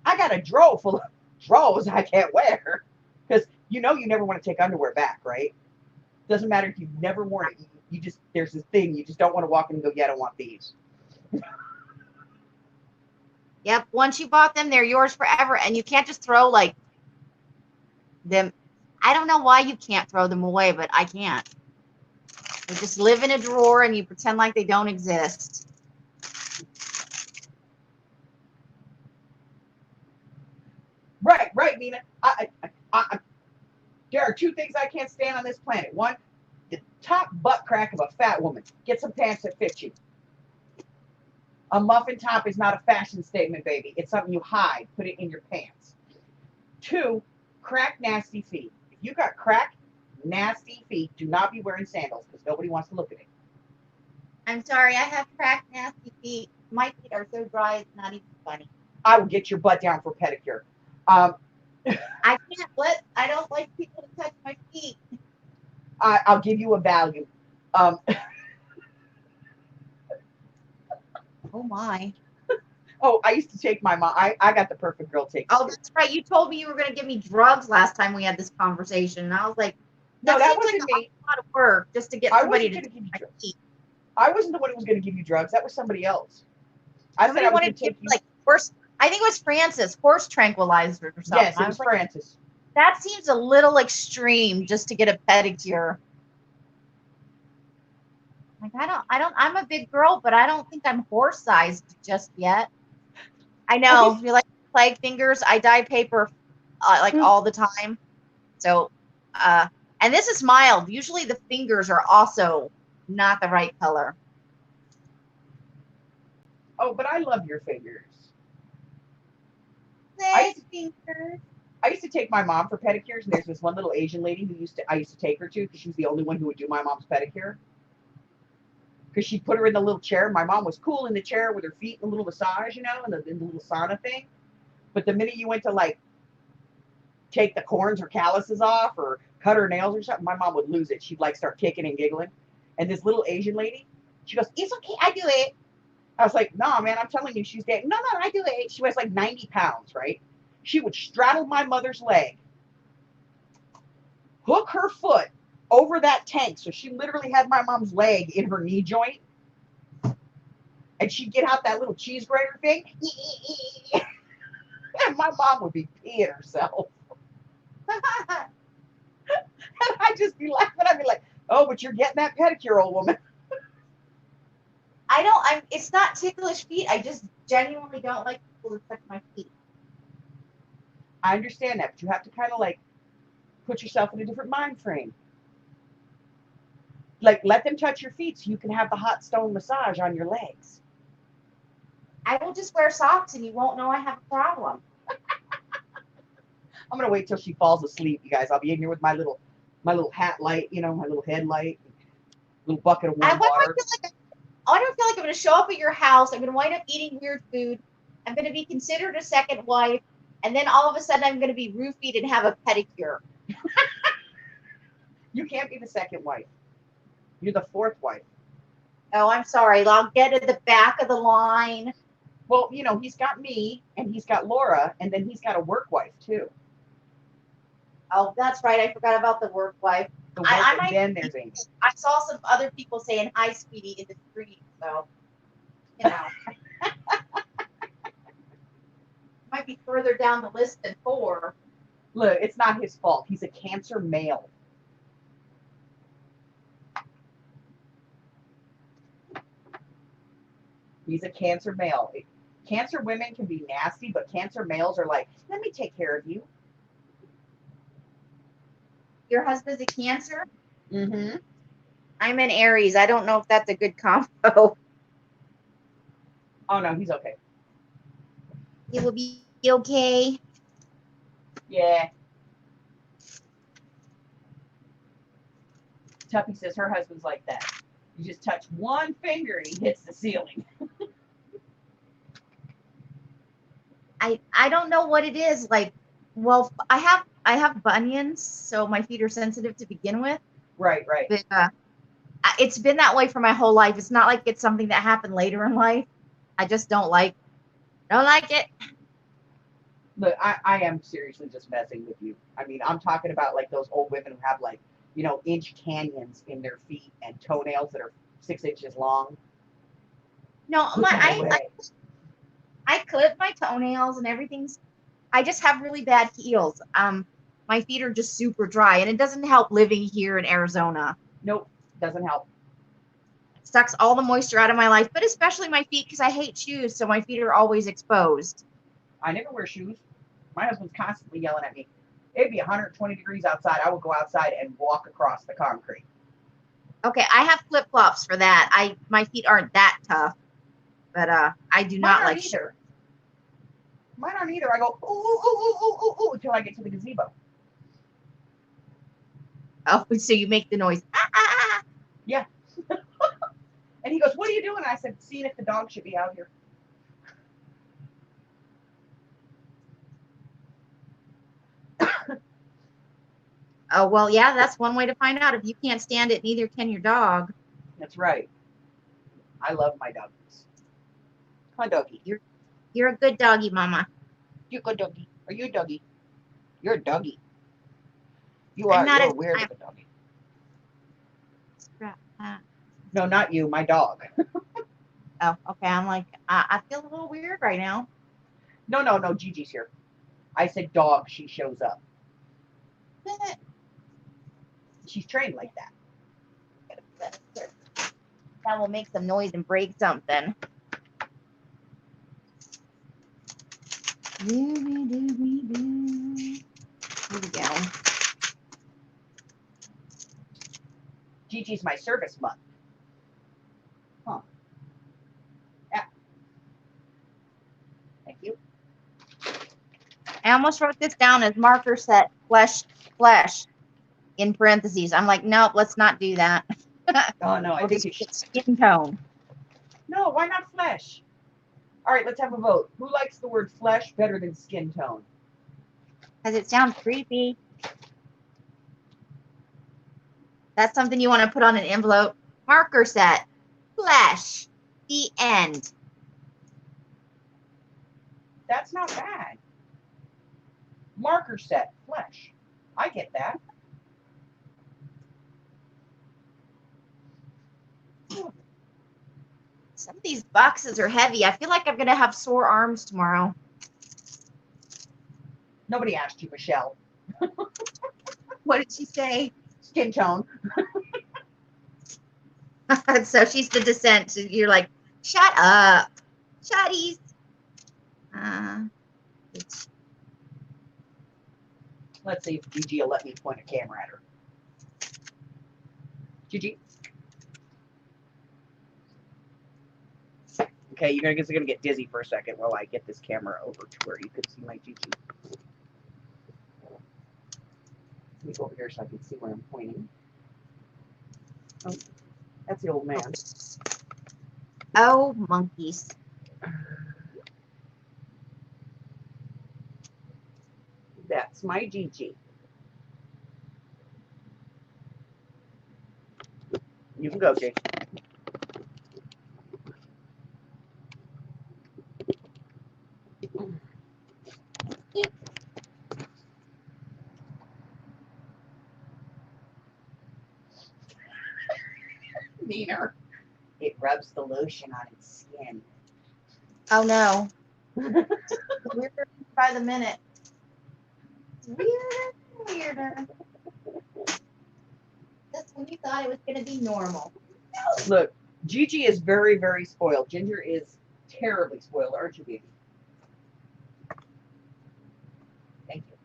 I got a drawer full of drawers I can't wear. Because you know you never want to take underwear back, right? Doesn't matter if you've never worn it. You just, there's this thing, you just don't want to walk in and go, yeah, I don't want these. Yep. Once you bought them, they're yours forever, and you can't just throw like them. I don't know why you can't throw them away, but I can't. They just live in a drawer, and you pretend like they don't exist. Right, Nina. There are two things I can't stand on this planet. One, the top butt crack of a fat woman. Get some pants that fit you. A muffin top is not a fashion statement, baby. It's something you hide. Put it in your pants. Two, crack, nasty feet. If you got crack, nasty feet, do not be wearing sandals because nobody wants to look at it. I'm sorry, I have cracked, nasty feet. My feet are so dry, it's not even funny. I will get your butt down for a pedicure. I don't like people to touch my feet. I'll give you a value. Oh my. Oh, I used to take my mom. I got the perfect girl take. Oh, that's right. You told me you were going to give me drugs last time we had this conversation. And I was like, No, that seems wasn't like me. a lot of work just to get I somebody wasn't to going to give you my drugs. feet. I wasn't the one who was going to give you drugs. That was somebody else. I Somebody said I was wanted going to to give take me you. like horse. I think it was Francis, horse tranquilizers or something. Yes, it I was was like, Francis. that seems a little extreme just to get a pedicure. Like I'm a big girl, but I don't think I'm horse sized just yet. I know you're like plague fingers. I dye paper like all the time. So, and this is mild. Usually the fingers are also not the right color. Oh, but I love your fingers. Fingers. I used to take my mom for pedicures, and there's this one little Asian lady who I used to take her to because she was the only one who would do my mom's pedicure. Because she'd put her in the little chair. My mom was cool in the chair with her feet in the little massage, you know, and the little sauna thing. But the minute you went to like take the corns or calluses off or cut her nails or something, my mom would lose it. She'd like start kicking and giggling. And this little Asian lady, she goes, "It's okay, I do it." I was like, "Nah, man, I'm telling you, she's dead." "No, I do it." She weighs like 90 pounds, right? She would straddle my mother's leg, hook her foot over that tank. So she literally had my mom's leg in her knee joint. And she'd get out that little cheese grater thing. And my mom would be peeing herself. And I'd just be laughing. I'd be like, "Oh, but you're getting that pedicure, old woman." It's not ticklish feet. I just genuinely don't like people to touch my feet. I understand that, but you have to kind of like put yourself in a different mind frame. Like, let them touch your feet so you can have the hot stone massage on your legs. I will just wear socks and you won't know I have a problem. I'm gonna wait till she falls asleep, you guys. I'll be in here with my little hat light, you know, my little headlight, little bucket of warm water. I don't feel like I'm going to show up at your house. I'm going to wind up eating weird food. I'm going to be considered a second wife. And then all of a sudden I'm going to be roofied and have a pedicure. You can't be the second wife. You're the fourth wife. Oh, I'm sorry. I'll get at the back of the line. Well, you know, he's got me and he's got Laura and then he's got a work wife too. Oh, that's right. I forgot about the work wife. Then there's Amy. I saw some other people saying hi, Speedy, in the street. So, you know. Might be further down the list than 4. Look, it's not his fault. He's a Cancer male. He's a Cancer male. Cancer women can be nasty, but Cancer males are like, "Let me take care of you." Your husband's a Cancer? Mm-hmm. I'm in Aries. I don't know if that's a good combo. Oh no, he's okay. It will be okay. Yeah. Tuppy says her husband's like that. You just touch one finger and he hits the ceiling. I don't know what it is. Like, well, I have bunions, so my feet are sensitive to begin with. Right, right. But it's been that way for my whole life. It's not like it's something that happened later in life. I just don't like it. Look, I am seriously just messing with you. I mean, I'm talking about like those old women who have like, you know, inch canyons in their feet and toenails that are 6 inches long. No, Put that away. I clip my toenails and everything's. I just have really bad heels. My feet are just super dry, and it doesn't help living here in Arizona. Nope, doesn't help. It sucks all the moisture out of my life, but especially my feet because I hate shoes, so my feet are always exposed. I never wear shoes. My husband's constantly yelling at me. It'd be 120 degrees outside. I would go outside and walk across the concrete. Okay, I have flip flops for that. My feet aren't that tough, but I do not like shoes. either. Mine aren't either. I go ooh ooh ooh ooh ooh ooh until I get to the gazebo. Oh, so you make the noise. Ah, ah, ah. Yeah. And he goes, "What are you doing?" I said, "Seeing if the dog should be out here." Oh, well, yeah, that's one way to find out. If you can't stand it, neither can your dog. That's right. I love my doggies. My doggy. You're a good doggy, mama. You're a good doggy. Are you a doggy? You're a doggy. You I'm are. not You're a- weird I'm- of a doggy. Uh, No, not you. My dog. Oh, okay. I'm like, I feel a little weird right now. No. Gigi's here. I said dog. She shows up. She's trained like that. That will make some noise and break something. Here we go. Gigi's my service mutt. Huh. Yeah. Thank you. I almost wrote this down as marker set flesh in parentheses. I'm like, nope, let's not do that. Oh no, I We'll think just you should. get skin tone. No, why not flesh? All right, let's have a vote. Who likes the word flesh better than skin tone? Because it sounds creepy. That's something you want to put on an envelope. Marker set. Flesh. The end. That's not bad. Marker set, flesh. I get that. Some of these boxes are heavy. I feel like I'm going to have sore arms tomorrow. Nobody asked you, Michelle. What did she say? Skin tone. So she's the dissent. So you're like, shut up. Shutties. Let's see if Gigi will let me point a camera at her. Gigi. Okay, you're gonna get dizzy for a second while I get this camera over to where you can see my Gigi. Let me go over here so I can see where I'm pointing. Oh, that's the old man. Oh, monkeys. That's my Gigi. You can go, Jake. Meaner. It rubs the lotion on its skin. Oh, no. Weirder by the minute. Weirder. That's when you thought it was going to be normal. Look, Gigi is very, very spoiled. Ginger is terribly spoiled, aren't you, baby? Thank you.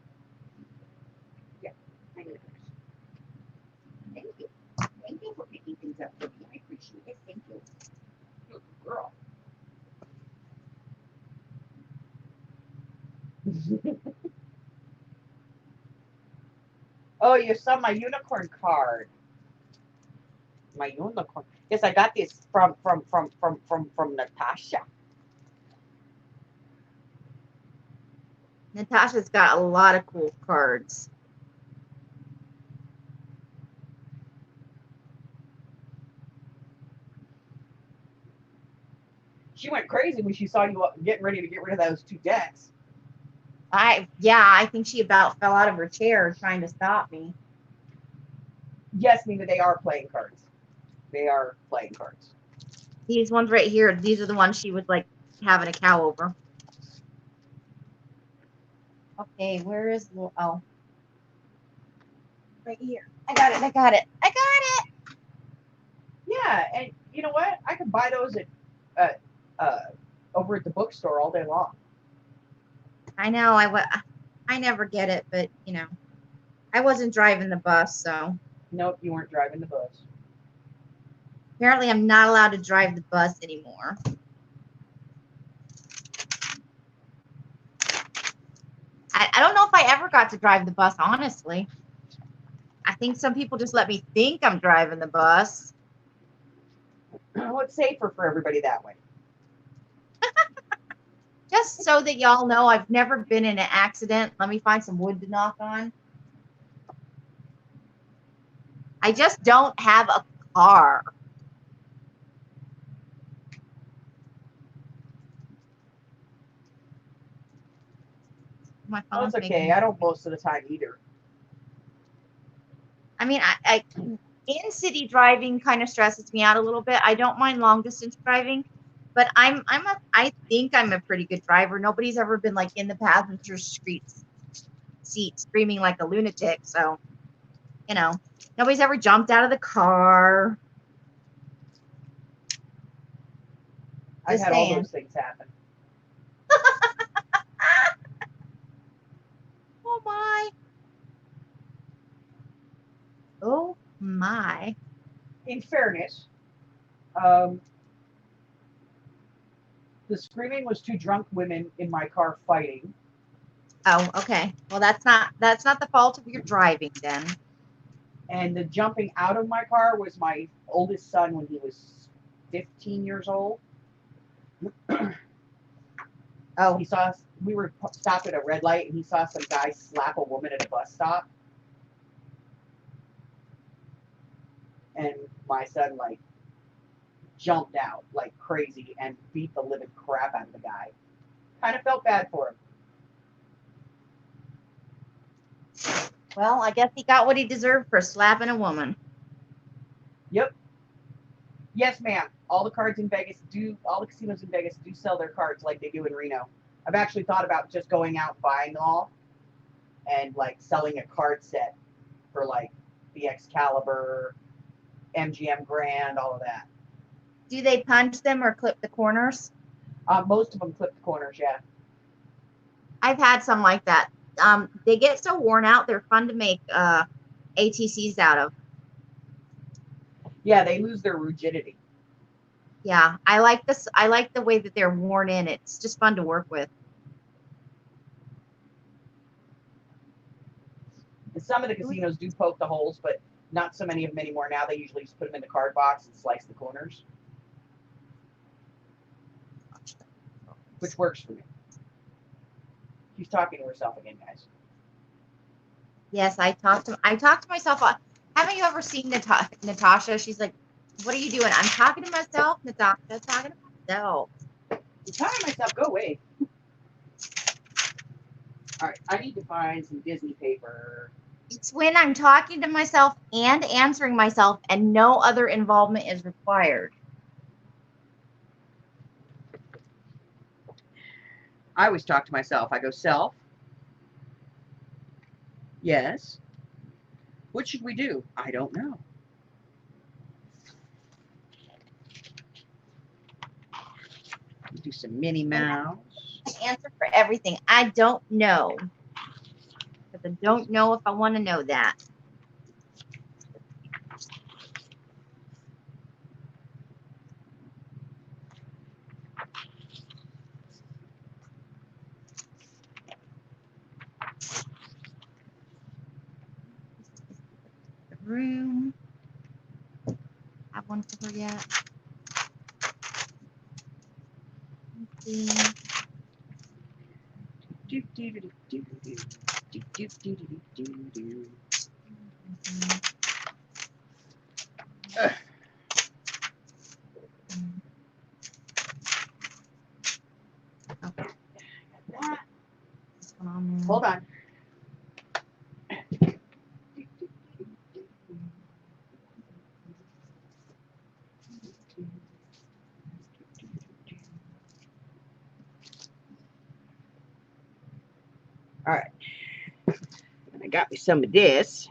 Yeah, I knew that. Thank you. Thank you for picking picking things up for me. I appreciate it. Thank you. You're a good girl. Oh, you saw my unicorn card. My unicorn. Yes, I got this from Natasha. Natasha's got a lot of cool cards. She went crazy when she saw you getting ready to get rid of those 2 decks. I think she about fell out of her chair trying to stop me. Yes, Nina, they are playing cards. They are playing cards. These ones right here, these are the ones she was like having a cow over. Okay, where is the, oh. Right here. I got it, I got it, I got it! Yeah, and you know what? I could buy those at over at the bookstore all day long. I know, I never get it, but you know, I wasn't driving the bus, so. Nope, you weren't driving the bus. Apparently I'm not allowed to drive the bus anymore. I don't know if I ever got to drive the bus, honestly. I think some people just let me think I'm driving the bus. Well, it's safer for everybody that way. Just so that y'all know, I've never been in an accident. Let me find some wood to knock on. I just don't have a car. My Oh, phone's it's okay. making. I don't most of the time either. I mean, I in city driving kind of stresses me out a little bit. I don't mind long distance driving, but I think I'm a pretty good driver. Nobody's ever been like in the passenger seat screaming like a lunatic. So, you know, nobody's ever jumped out of the car. I've Just had all saying. those things happen. Oh my. Oh my. In fairness, the screaming was 2 drunk women in my car fighting. Oh, okay. Well, that's not the fault of your driving then. And the jumping out of my car was my oldest son when he was 15 years old. Oh, He saw us, we were stopped at a red light, and he saw some guy slap a woman at a bus stop. And my son, like, jumped out like crazy and beat the living crap out of the guy. Kind of felt bad for him. well, I guess he got what he deserved for slapping a woman. Yep. Yes, ma'am. All the casinos in Vegas do sell their cards like they do in Reno. I've actually thought about just going out and buying them all and like selling a card set for like the Excalibur, MGM Grand, all of that. Do they punch them or clip the corners? Most of them clip the corners, yeah. I've had some like that. They get so worn out. They're fun to make ATCs out of. Yeah, they lose their rigidity. Yeah, I like this. I like the way that they're worn in. It's just fun to work with. And some of the casinos do poke the holes, but not so many of them anymore. Now they usually just put them in the card box and slice the corners, which works for me. She's talking to herself again, guys. Yes, I talked to myself. Haven't you ever seen Natasha? She's like, "What are you doing?" I'm talking to myself, Natasha. Talking to myself. I'm talking to myself. Go away. All right, I need to find some Disney paper. It's when I'm talking to myself and answering myself, and no other involvement is required. I always talk to myself. I go, self. Yes. What should we do? I don't know. Do some Minnie Mouse. I answer for everything. I don't know. Because I don't know if I want to know that. one for her yet. Let's see. Do, do, do, do, do, do, do, do, do, do, do, do. Okay. That. This one on there. Hold on. All right. I got me some of this.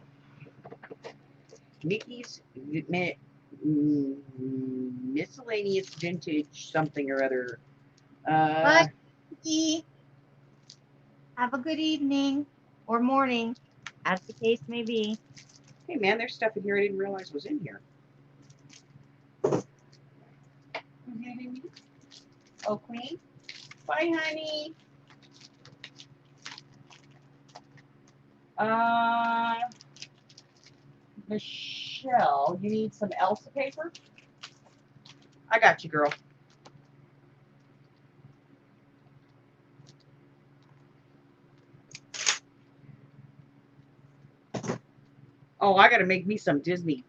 Mickey's miscellaneous vintage something or other. Bye, Kiki. Have a good evening or morning, as the case may be. Hey man, there's stuff in here I didn't realize was in here. Oh, Queen. Bye, honey. Michelle, you need some Elsa paper? I got you, girl. Oh, I gotta make me some Disney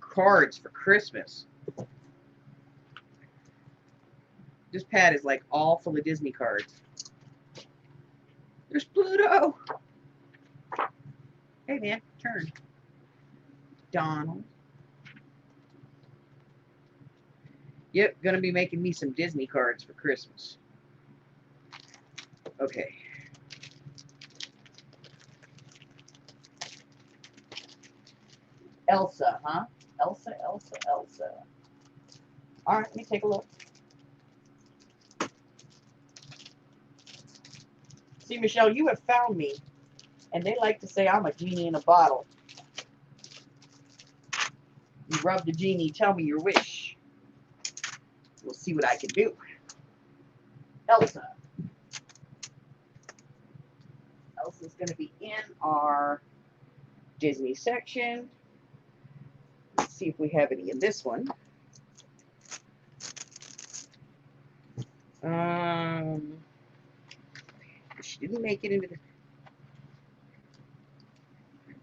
cards for Christmas. This pad is like all full of Disney cards. There's Pluto. Hey man, turn. Donald. Yep, gonna be making me some Disney cards for Christmas. Okay. Elsa, huh? Elsa, Elsa, Elsa. All right, let me take a look. See, Michelle, you have found me, and they like to say I'm a genie in a bottle. You rub the genie, tell me your wish. We'll see what I can do. Elsa. Elsa's going to be in our Disney section. Let's see if we have any in this one. She didn't make it into the...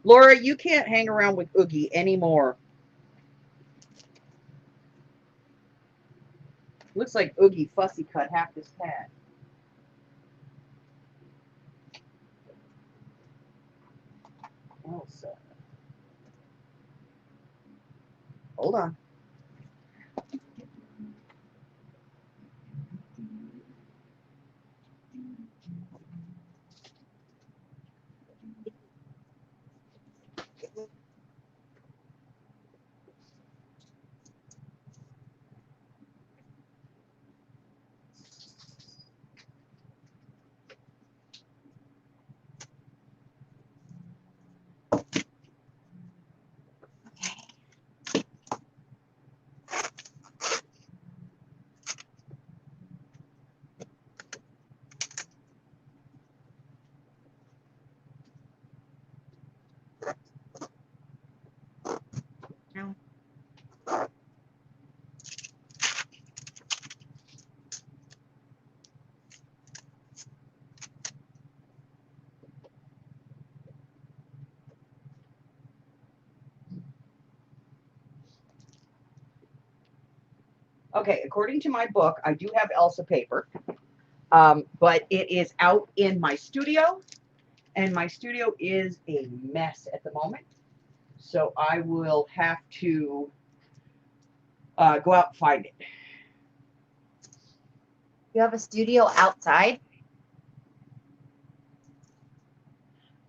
Laura, you can't hang around with Oogie anymore. Looks like Oogie fussy cut half this pad. Elsa. Hold on. No. Okay, according to my book, I do have Elsa paper, but it is out in my studio, and my studio is a mess at the moment. So I will have to go out and find it. You have a studio outside?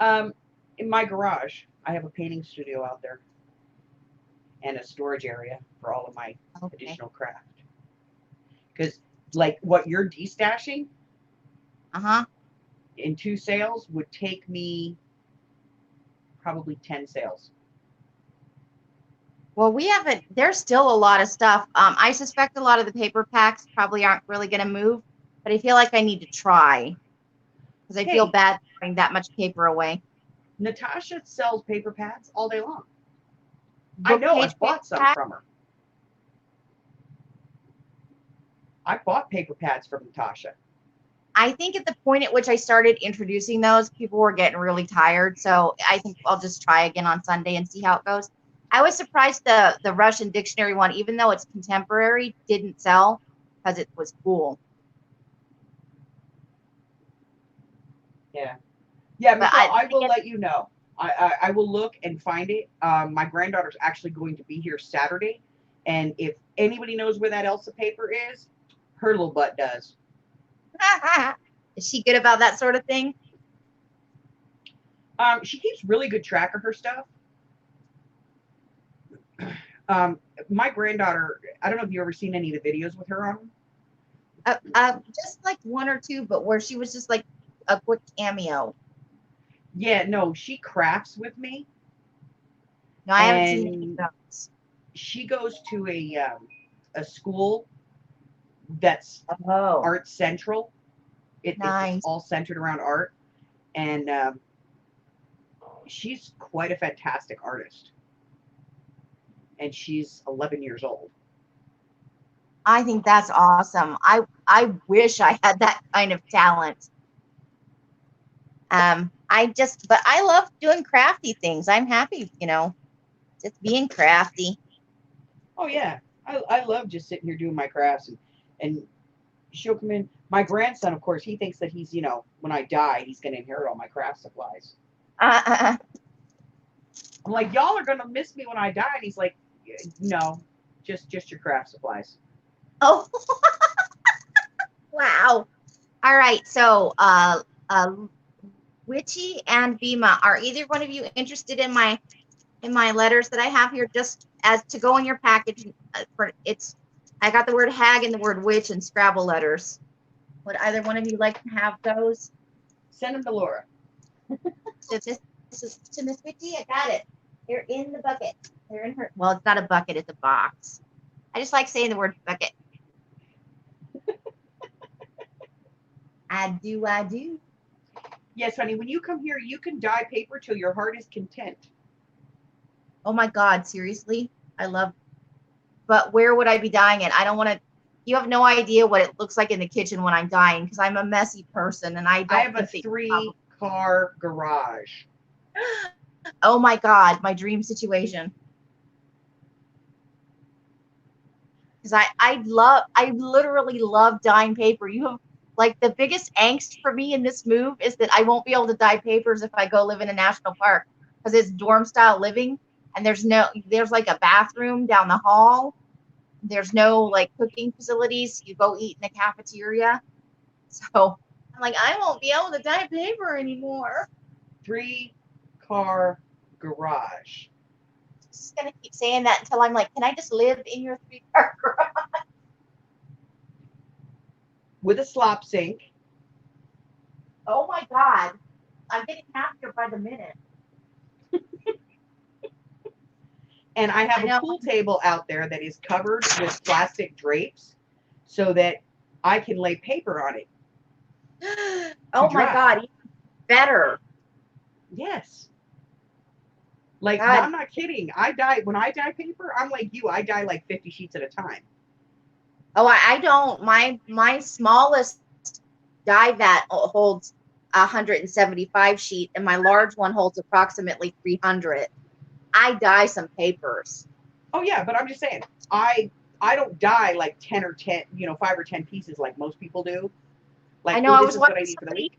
In my garage, I have a painting studio out there and a storage area for all of my additional craft. Because, like, what you're destashing in 2 sales would take me probably 10 sales. Well, we haven't, there's still a lot of stuff. I suspect a lot of the paper packs probably aren't really going to move, but I feel like I need to try because I feel bad throwing that much paper away. Natasha sells paper pads all day long. I know, I've bought some from her. I bought paper pads from Natasha. I think at the point at which I started introducing those, people were getting really tired. So I think I'll just try again on Sunday and see how it goes. I was surprised the Russian dictionary one, even though it's contemporary, didn't sell because it was cool. Yeah, But Michelle, I will let you know. I will look and find it. My granddaughter's actually going to be here Saturday, and if anybody knows where that Elsa paper is, her little butt does. Is she good about that sort of thing? She keeps really good track of her stuff. My granddaughter, I don't know if you've ever seen any of the videos with her on them. Just like one or two, but where she was just like a quick cameo. Yeah, no, she crafts with me. No, I haven't seen any of those. She goes to a school that's Oh, Art Central. nice. It's all centered around art, and she's quite a fantastic artist. And she's 11 years old. I think that's awesome. I wish I had that kind of talent. But I love doing crafty things. I'm happy, just being crafty. Oh yeah, I love just sitting here doing my crafts, and she'll come in. My grandson, of course, he thinks that he's, when I die, he's going to inherit all my craft supplies. I'm like, y'all are going to miss me when I die, and he's like, no, just your craft supplies. Oh, wow. All right. So, Witchy and Bima, are either one of you interested in my letters that I have here, just as to go in your package? I got the word hag and the word witch and Scrabble letters. Would either one of you like to have those? Send them to Laura. So this is to Miss Witchy. I got it. They're in the bucket. They're in her. Well, it's not a bucket. It's a box. I just like saying the word bucket. I do. Yes, honey, when you come here, you can dye paper till your heart is content. Oh my God, seriously? But where would I be dyeing it? I don't want to, you have no idea what it looks like in the kitchen when I'm dyeing, because I'm a messy person and I have a 3-car garage. Oh my God, my dream situation. Because I literally love dyeing paper. You have, like, the biggest angst for me in this move is that I won't be able to dye papers if I go live in a national park, because it's dorm style living and there's like a bathroom down the hall. There's no like cooking facilities. You go eat in the cafeteria. So I'm like, I won't be able to dye paper anymore. 3-car garage. Just gonna keep saying that until I'm like, can I just live in your 3-car garage? With a slop sink. Oh my God. I'm getting happier by the minute. And I have a pool table out there that is covered with plastic drapes so that I can lay paper on it. Oh my God, even better. Yes. Like, God. I'm not kidding. When I dye paper, I'm like you. I dye like 50 sheets at a time. Oh, I don't. My smallest dye vat holds 175 sheet, and my large one holds approximately 300. I dye some papers. Oh yeah, but I'm just saying, I don't dye like 10 or 10, 5 or 10 pieces like most people do. Like, I know. this is what I need for the week.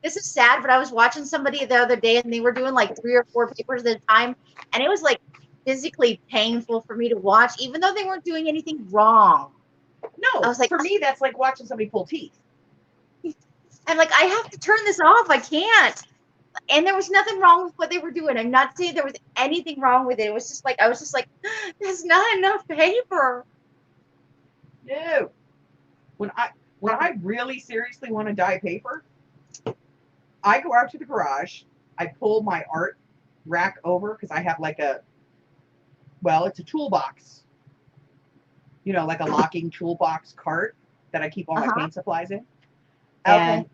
This is sad, but I was watching somebody the other day, and they were doing like 3 or 4 papers at a time, and it was like physically painful for me to watch, even though they weren't doing anything wrong. No, I was like, for me, that's like watching somebody pull teeth. I'm like, I have to turn this off. I can't. And there was nothing wrong with what they were doing. I'm not saying there was anything wrong with it. It was just like, I was just like, there's not enough paper. No. When I really seriously want to dye paper, I go out to the garage. I pull my art rack over because I have like it's a toolbox. Like a locking toolbox cart that I keep all my paint supplies in. And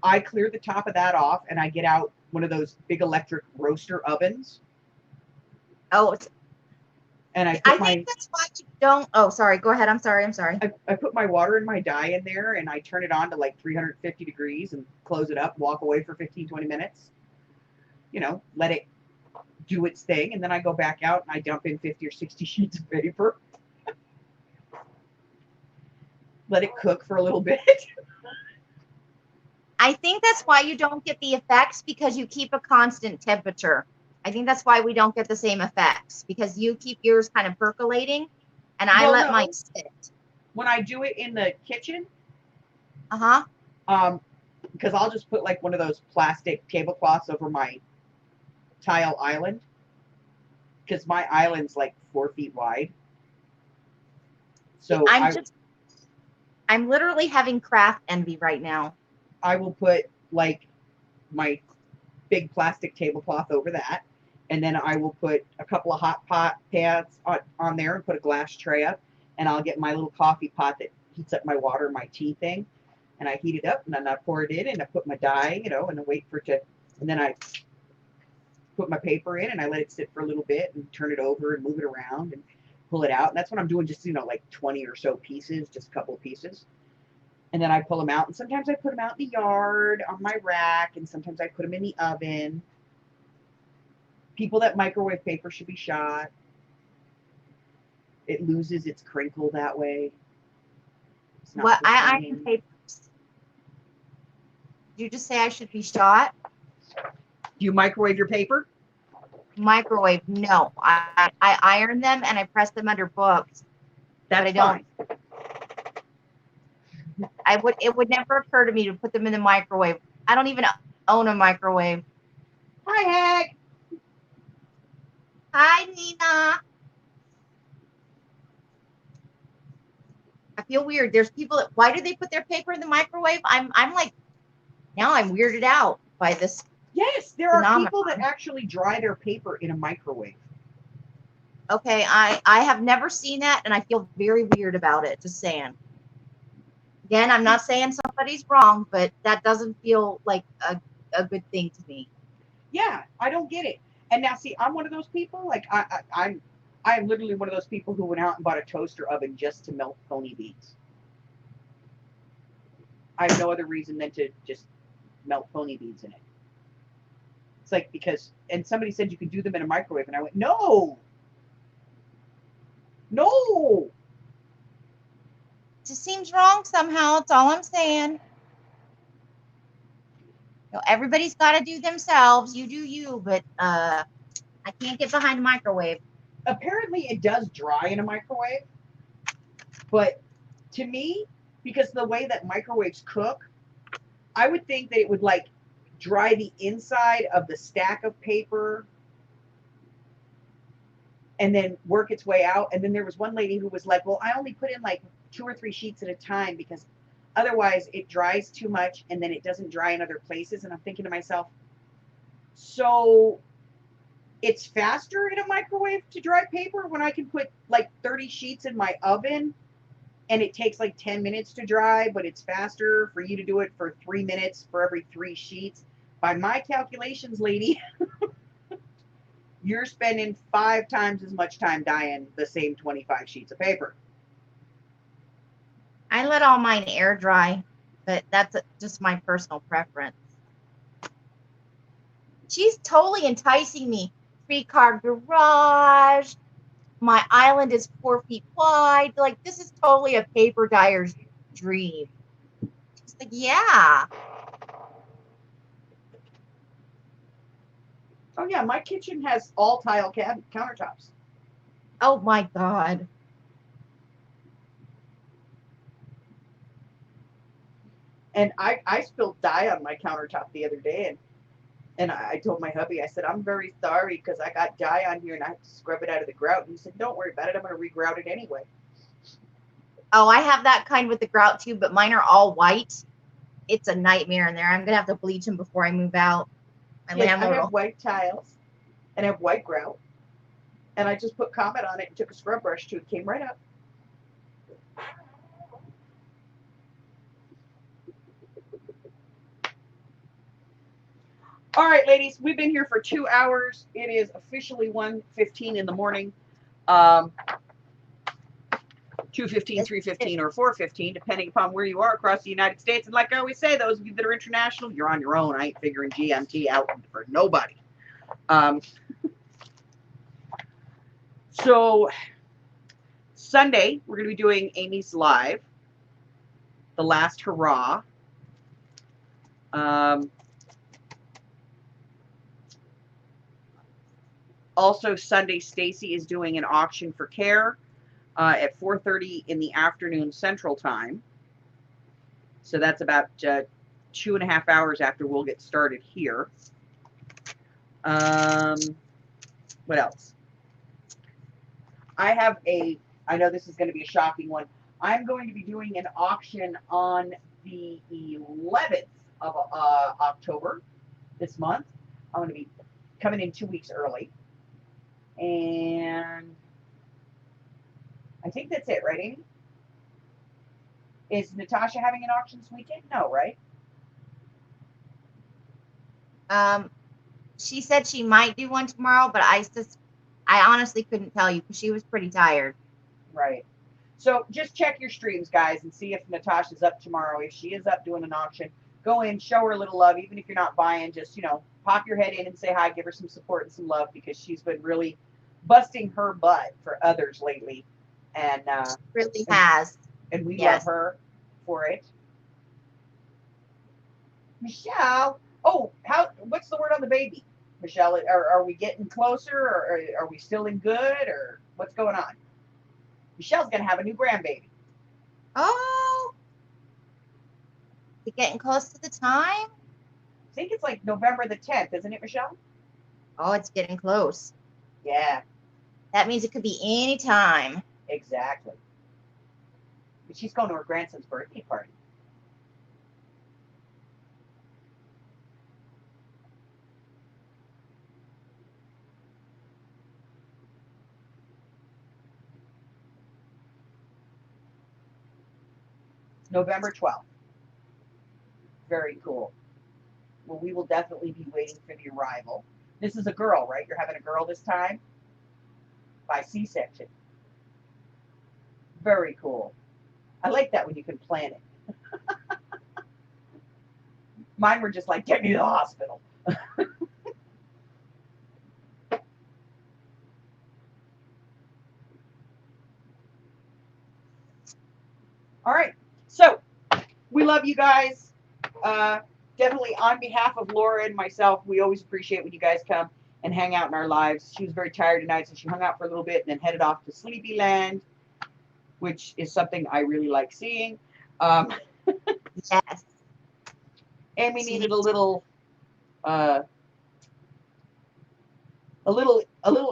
I clear the top of that off, and I get out one of those big electric roaster ovens. Oh, And I I put my think that's why you don't. Oh, sorry. Go ahead. I'm sorry. I'm sorry. I put my water and my dye in there, and I turn it on to like 350 degrees and close it up, walk away for 15, 20 minutes. You know, let it do its thing, and then I go back out and I dump in 50 or 60 sheets of paper. Let it cook for a little bit. I think that's why you don't get the effects because you keep a constant temperature. I think that's why we don't get the same effects because you keep yours kind of percolating and I Well, let no. mine sit. When I do it in the kitchen, Uh-huh. because I'll just put like one of those plastic tablecloths over my tile island, because my island's like 4 feet wide. So I'm literally having craft envy right now. I will put like my big plastic tablecloth over that, and then I will put a couple of hot pot pans on there and put a glass tray up, and I'll get my little coffee pot that heats up my water, my tea thing, and I heat it up, and then I pour it in, and I put my dye, and I wait for it to, and then I put my paper in, and I let it sit for a little bit, and turn it over, and move it around, and pull it out, and that's what I'm doing, just, like 20 or so pieces, just a couple of pieces. And then I pull them out, and sometimes I put them out in the yard on my rack, and sometimes I put them in the oven. People that microwave paper should be shot. It loses its crinkle that way. What I iron papers. Did you just say I should be shot? Do you microwave your paper? Microwave? No. I iron them and I press them under books. That's but I don't. fine. It would never occur to me to put them in the microwave. I don't even own a microwave. Hi, Hag. Hi, Nina. I feel weird. There's people that, why do they put their paper in the microwave? I'm like, now I'm weirded out by this. Yes, there are people that actually dry their paper in a microwave. Okay, I have never seen that, and I feel very weird about it. Just saying. Again, I'm not saying somebody's wrong, but that doesn't feel like a good thing to me. Yeah, I don't get it. And now, see, I'm one of those people. Like I'm literally one of those people who went out and bought a toaster oven just to melt pony beans. I have no other reason than to just melt pony beans in it. It's like because, and somebody said you could do them in a microwave, and I went, no. It just seems wrong somehow. That's all I'm saying. Everybody's got to do themselves. You do you, but I can't get behind a microwave. Apparently, it does dry in a microwave, but to me, because the way that microwaves cook, I would think that it would like dry the inside of the stack of paper and then work its way out. And then there was one lady who was like, well, I only put in like 2 or 3 sheets at a time because otherwise it dries too much and then it doesn't dry in other places. And I'm thinking to myself, so it's faster in a microwave to dry paper when I can put like 30 sheets in my oven and it takes like 10 minutes to dry, but it's faster for you to do it for 3 minutes for every 3 sheets. By my calculations, lady, you're spending 5 times as much time dyeing the same 25 sheets of paper. I let all mine air dry, but that's just my personal preference. She's totally enticing me. 3-car garage. My island is 4 feet wide. Like, this is totally a paper dyer's dream. It's like, yeah. Oh yeah, my kitchen has all tile countertops. Oh my God. And I spilled dye on my countertop the other day, and I told my hubby, I said, I'm very sorry because I got dye on here and I have to scrub it out of the grout. And he said, don't worry about it. I'm going to re-grout it anyway. Oh, I have that kind with the grout too, but mine are all white. It's a nightmare in there. I'm going to have to bleach them before I move out. I have white tiles and I have white grout. And I just put Comet on it and took a scrub brush to it. Came right up. All right, ladies, we've been here for 2 hours. It is officially 1:15 in the morning. 215, 315, or 415, depending upon where you are across the United States. And like I always say, those of you that are international, you're on your own. I ain't figuring GMT out for nobody. So Sunday, we're going to be doing Amy's Live, The Last Hurrah. Also, Sunday, Stacy is doing an auction for care at 4:30 in the afternoon Central Time. So that's about 2.5 hours after we'll get started here. What else? I know this is going to be a shocking one. I'm going to be doing an auction on the 11th of October this month. I'm going to be coming in 2 weeks early. And I think that's it, right, Amy? Is Natasha having an auction this weekend? No, right? She said she might do one tomorrow, but I honestly couldn't tell you because she was pretty tired. Right. So just check your streams, guys, and see if Natasha's up tomorrow. If she is up doing an auction, go in, show her a little love. Even if you're not buying, just, pop your head in and say hi, give her some support and some love, because she's been really busting her butt for others lately. And she really has. And we love her for it. Michelle, what's the word on the baby? Michelle, are we getting closer, or are we still in good, or what's going on? Michelle's going to have a new grandbaby. Oh, you're getting close to the time? I think it's like November the 10th, isn't it, Michelle? Oh, it's getting close. Yeah. That means it could be any time. Exactly. But she's going to her grandson's birthday party. November 12th. Very cool. Well, we will definitely be waiting for the arrival. This is a girl, right? You're having a girl this time? By C-section. Very cool. I like that when you can plan it. Mine were just like, get me to the hospital. All right. So we love you guys. Definitely on behalf of Laura and myself, we always appreciate when you guys come and hang out in our lives. She was very tired tonight, so she hung out for a little bit and then headed off to Sleepy Land, which is something I really like seeing. Yes. Amy needed a little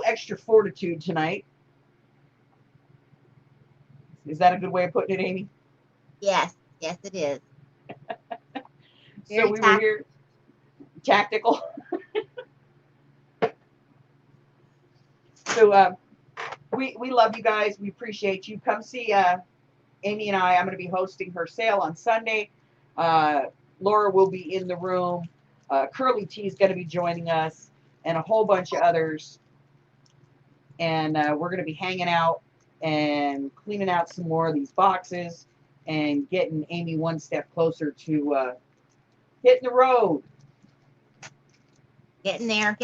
extra fortitude tonight. Is that a good way of putting it, Amy? Yes, it is. So we were here. Tactical. So we love you guys. We appreciate you. Come see Amy and I. I'm going to be hosting her sale on Sunday. Laura will be in the room. Curly T is going to be joining us, and a whole bunch of others. And we're going to be hanging out and cleaning out some more of these boxes and getting Amy one step closer to hitting the road. Getting there.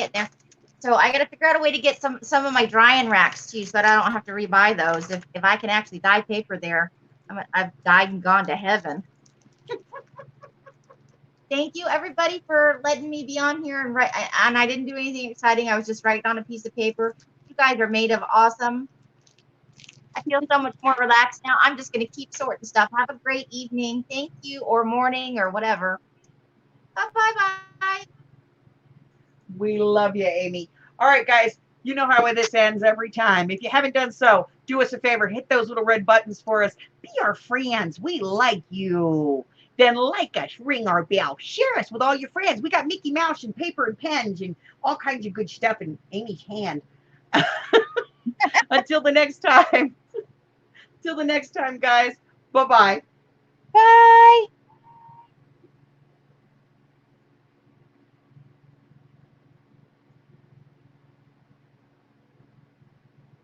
So I got to figure out a way to get some of my drying racks too, so that I don't have to rebuy those. If I can actually dye paper there, I've died and gone to heaven. Thank you, everybody, for letting me be on here and write. And I didn't do anything exciting. I was just writing on a piece of paper. You guys are made of awesome. I feel so much more relaxed now. I'm just going to keep sorting stuff. Have a great evening. Thank you, or morning, or whatever. Bye. We love you, Amy. All right, guys. You know how this ends every time. If you haven't done so, do us a favor. Hit those little red buttons for us. Be our friends. We like you. Then like us, ring our bell, share us with all your friends. We got Mickey Mouse and paper and pens and all kinds of good stuff in Amy's hand. Until the next time. Till the next time, guys. Bye-bye. Bye.